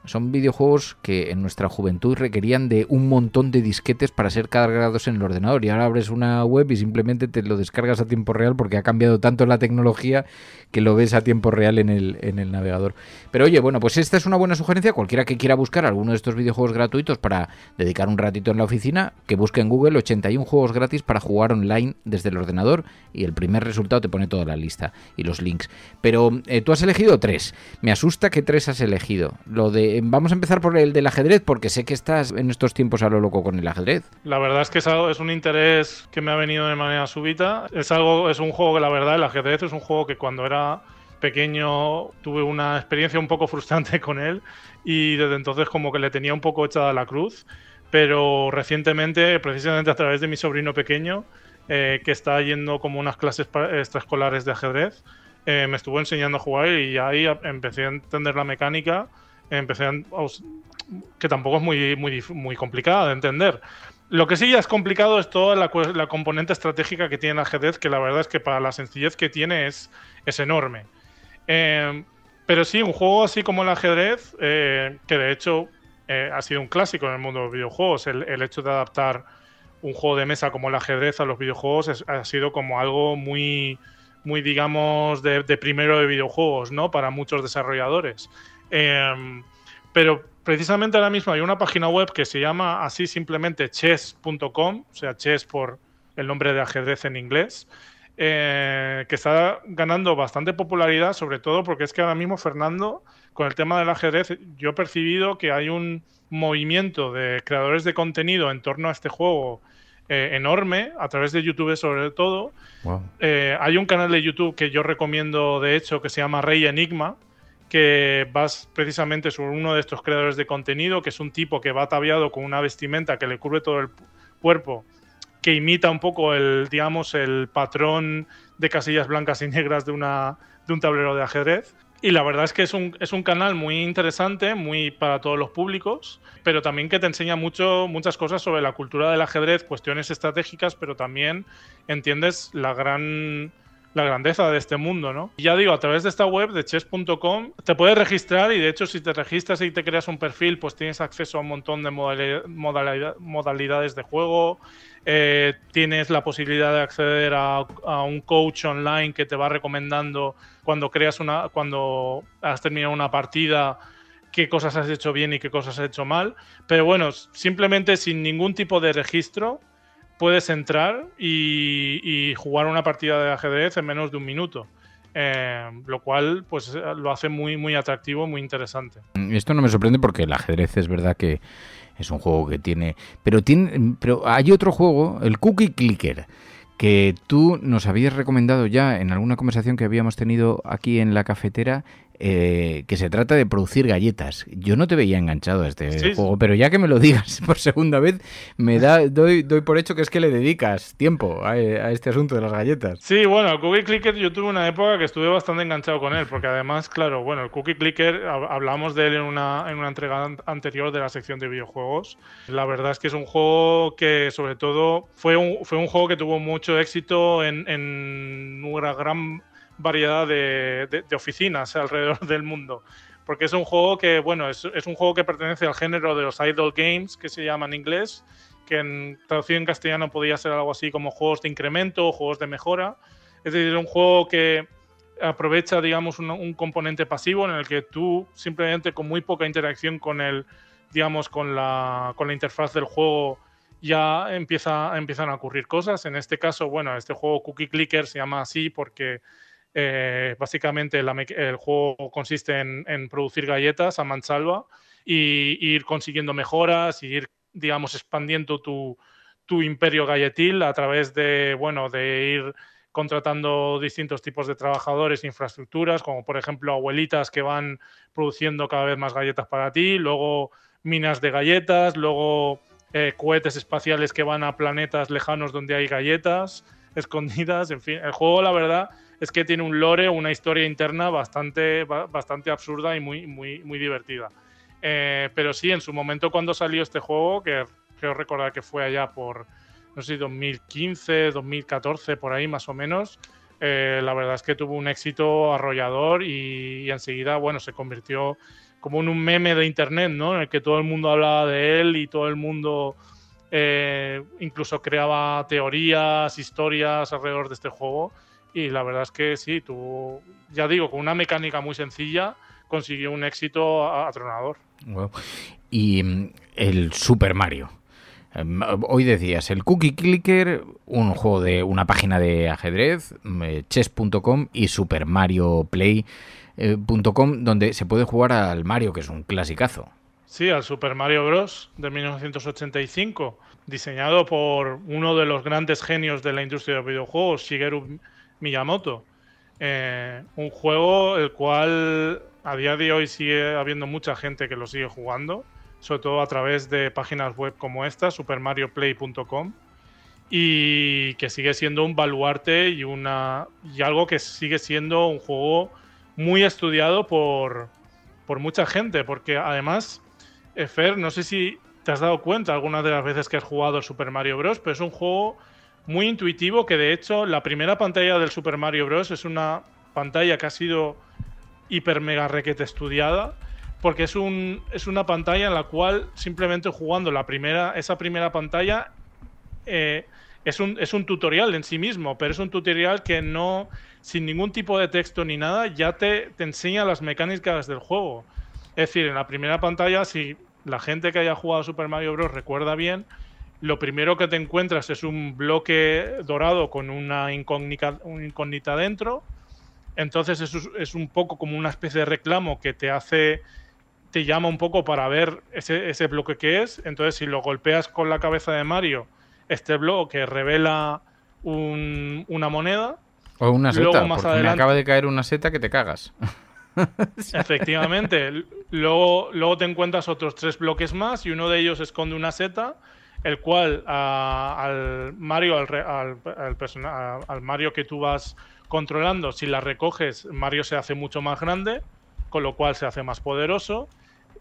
S4: Son videojuegos que en nuestra juventud requerían de un montón de disquetes para ser cargados en el ordenador, y ahora abres una web y simplemente te lo descargas a tiempo real porque ha cambiado tanto la tecnología que lo ves a tiempo real en el navegador. Pero oye, bueno, pues esta es una buena sugerencia. Cualquiera que quiera buscar alguno de estos videojuegos gratuitos para dedicar un ratito en la oficina, que busque en Google 81 juegos gratis para jugar online desde el ordenador, y el primer resultado te pone toda la lista y los links. Pero tú has elegido 3. Me asusta que 3 has elegido. Vamos a empezar por el del ajedrez, porque sé que estás en estos tiempos a lo loco con el ajedrez.
S5: La verdad es que es un interés que me ha venido de manera súbita. Es un juego que, la verdad, el ajedrez es un juego que cuando era pequeño tuve una experiencia un poco frustrante con él, y desde entonces como que le tenía un poco echada la cruz. Pero recientemente, precisamente a través de mi sobrino pequeño, que está yendo como unas clases extraescolares de ajedrez, me estuvo enseñando a jugar, y ahí empecé a entender la mecánica. Que tampoco es muy complicada de entender, Lo que sí ya es complicado es toda la componente estratégica que tiene el ajedrez, que la verdad es que para la sencillez que tiene es enorme. Pero sí, un juego así como el ajedrez, que de hecho ha sido un clásico en el mundo de los videojuegos, el hecho de adaptar un juego de mesa como el ajedrez a los videojuegos ha sido como algo muy digamos, de primero de videojuegos, ¿no? Para muchos desarrolladores. Pero precisamente ahora mismo hay una página web que se llama así simplemente chess.com, o sea, chess por el nombre de ajedrez en inglés, que está ganando bastante popularidad, sobre todo porque es que ahora mismo, Fernando, con el tema del ajedrez, yo he percibido que hay un movimiento de creadores de contenido en torno a este juego enorme, a través de YouTube sobre todo.
S4: Wow.
S5: Hay un canal de YouTube que yo recomiendo, de hecho, que se llama Rey Enigma, que vas precisamente sobre uno de estos creadores de contenido, que es un tipo que va ataviado con una vestimenta que le cubre todo el cuerpo, que imita un poco el patrón de casillas blancas y negras de un tablero de ajedrez. Y la verdad es que es un canal muy interesante, muy para todos los públicos, pero también que te enseña muchas cosas sobre la cultura del ajedrez, cuestiones estratégicas, pero también entiendes la grandeza de este mundo, ¿no? Y ya digo, a través de esta web de chess.com te puedes registrar, y de hecho si te registras y te creas un perfil, pues tienes acceso a un montón de modalidades de juego, tienes la posibilidad de acceder a un coach online que te va recomendando cuando has terminado una partida, qué cosas has hecho bien y qué cosas has hecho mal. Pero bueno, simplemente sin ningún tipo de registro puedes entrar y jugar una partida de ajedrez en menos de un minuto. Lo cual pues lo hace muy, muy atractivo, muy interesante.
S4: Esto no me sorprende porque el ajedrez es verdad que es un juego que tiene... Pero hay otro juego, el Cookie Clicker, que tú nos habías recomendado ya en alguna conversación que habíamos tenido aquí en la cafetera, que se trata de producir galletas. Yo no te veía enganchado a este juego, pero ya que me lo digas por segunda vez, doy por hecho que es que le dedicas tiempo a este asunto de las galletas.
S5: Sí, bueno, el Cookie Clicker yo tuve una época que estuve bastante enganchado con él, porque además, claro, bueno, el Cookie Clicker, hablamos de él en una entrega anterior de la sección de videojuegos. La verdad es que es un juego que, sobre todo, fue un juego que tuvo mucho éxito en una gran variedad de oficinas alrededor del mundo, porque es un juego que, bueno, es un juego que pertenece al género de los idle games, que se llama en inglés, que traducido en castellano podría ser algo así como juegos de incremento o juegos de mejora. Es decir, un juego que aprovecha, digamos, un componente pasivo en el que tú simplemente con muy poca interacción con la interfaz del juego ya empiezan a ocurrir cosas. En este caso, bueno, este juego Cookie Clicker se llama así porque básicamente el juego consiste en producir galletas a mansalva y ir consiguiendo mejoras y ir, digamos, expandiendo tu imperio galletil a través de ir contratando distintos tipos de trabajadores e infraestructuras, como por ejemplo abuelitas que van produciendo cada vez más galletas para ti, luego minas de galletas, luego cohetes espaciales que van a planetas lejanos donde hay galletas escondidas. En fin, el juego, la verdad, es que tiene un lore, una historia interna bastante absurda y muy, muy, muy divertida. Pero sí, en su momento cuando salió este juego, que creo recordar que fue allá por, no sé, 2015, 2014, por ahí más o menos, la verdad es que tuvo un éxito arrollador y enseguida, bueno, se convirtió como en un meme de internet, ¿no? En el que todo el mundo hablaba de él y todo el mundo incluso creaba teorías, historias alrededor de este juego. Y la verdad es que sí, ya digo, con una mecánica muy sencilla consiguió un éxito atronador.
S4: Wow. Y el Super Mario. Hoy decías, el Cookie Clicker, un juego de una página de ajedrez, chess.com, y Super Mario Play.com, donde se puede jugar al Mario, que es un clasicazo.
S5: Sí, al Super Mario Bros. De 1985, diseñado por uno de los grandes genios de la industria de los videojuegos, Shigeru Miyamoto. Un juego el cual a día de hoy sigue habiendo mucha gente que lo sigue jugando, sobre todo a través de páginas web como esta, supermarioplay.com, y que sigue siendo un baluarte y algo que sigue siendo un juego muy estudiado por mucha gente, porque además, Fer, no sé si te has dado cuenta algunas de las veces que has jugado el Super Mario Bros., pero es un juego muy intuitivo que, de hecho, la primera pantalla del Super Mario Bros. Es una pantalla que ha sido hiper mega requete estudiada, porque es una pantalla en la cual simplemente jugando esa primera pantalla es un tutorial en sí mismo, pero es un tutorial que no, sin ningún tipo de texto ni nada, ya te enseña las mecánicas del juego. Es decir, en la primera pantalla, si la gente que haya jugado Super Mario Bros. Recuerda bien, lo primero que te encuentras es un bloque dorado con una incógnita dentro. Entonces es un poco como una especie de reclamo que te llama un poco para ver ese bloque que es. Entonces, si lo golpeas con la cabeza de Mario, este bloque revela una moneda.
S7: O una seta,
S5: luego, más
S7: porque
S5: adelante,
S7: me acaba de caer una seta que te cagas.
S5: Efectivamente. Luego te encuentras otros 3 bloques más y uno de ellos esconde una seta, el cual al Mario que tú vas controlando, si la recoges, Mario se hace mucho más grande, con lo cual se hace más poderoso,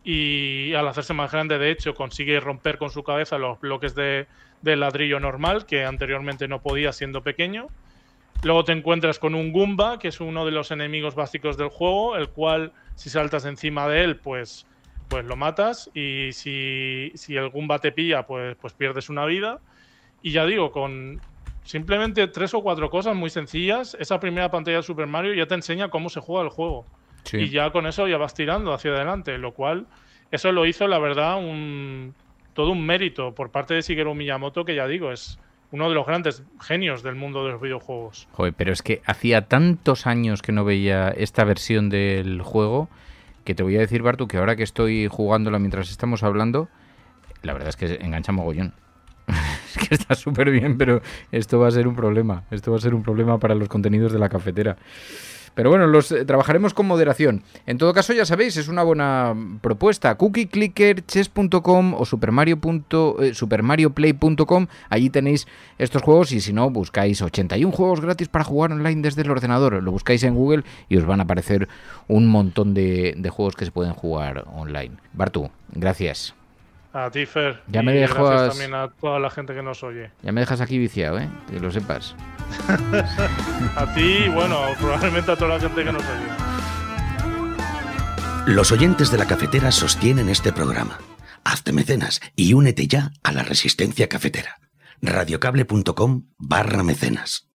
S5: y al hacerse más grande, de hecho, consigue romper con su cabeza los bloques de ladrillo normal, que anteriormente no podía siendo pequeño. Luego te encuentras con un Goomba, que es uno de los enemigos básicos del juego, el cual, si saltas encima de él, pues lo matas, y si el Goomba te pilla, pues pierdes una vida. Y ya digo, con simplemente 3 o 4 cosas muy sencillas, esa primera pantalla de Super Mario ya te enseña cómo se juega el juego. Sí. Y ya con eso ya vas tirando hacia adelante, lo cual, eso lo hizo, la verdad, todo un mérito por parte de Shigeru Miyamoto, que ya digo, es uno de los grandes genios del mundo de los videojuegos.
S7: Joder, pero es que hacía tantos años que no veía esta versión del juego, que te voy a decir, Bartu, que ahora que estoy jugándola mientras estamos hablando, la verdad es que engancha mogollón. Es que está súper bien, pero esto va a ser un problema. Esto va a ser un problema para los contenidos de la cafetera. Pero bueno, los trabajaremos con moderación. En todo caso, ya sabéis, es una buena propuesta. Cookie Clicker, chess.com o supermarioplay.com. Allí tenéis estos juegos, y si no, buscáis 81 juegos gratis para jugar online desde el ordenador. Lo buscáis en Google y os van a aparecer un montón de juegos que se pueden jugar online. Bartu, gracias.
S5: A ti, Fer.
S7: Ya me dejas...
S5: Gracias también a toda la gente que nos oye.
S7: Ya me dejas aquí viciado, que lo sepas.
S5: A ti y, bueno, probablemente a toda la gente que nos oye.
S8: Los oyentes de la cafetera sostienen este programa. Hazte mecenas y únete ya a la resistencia cafetera. radiocable.com/mecenas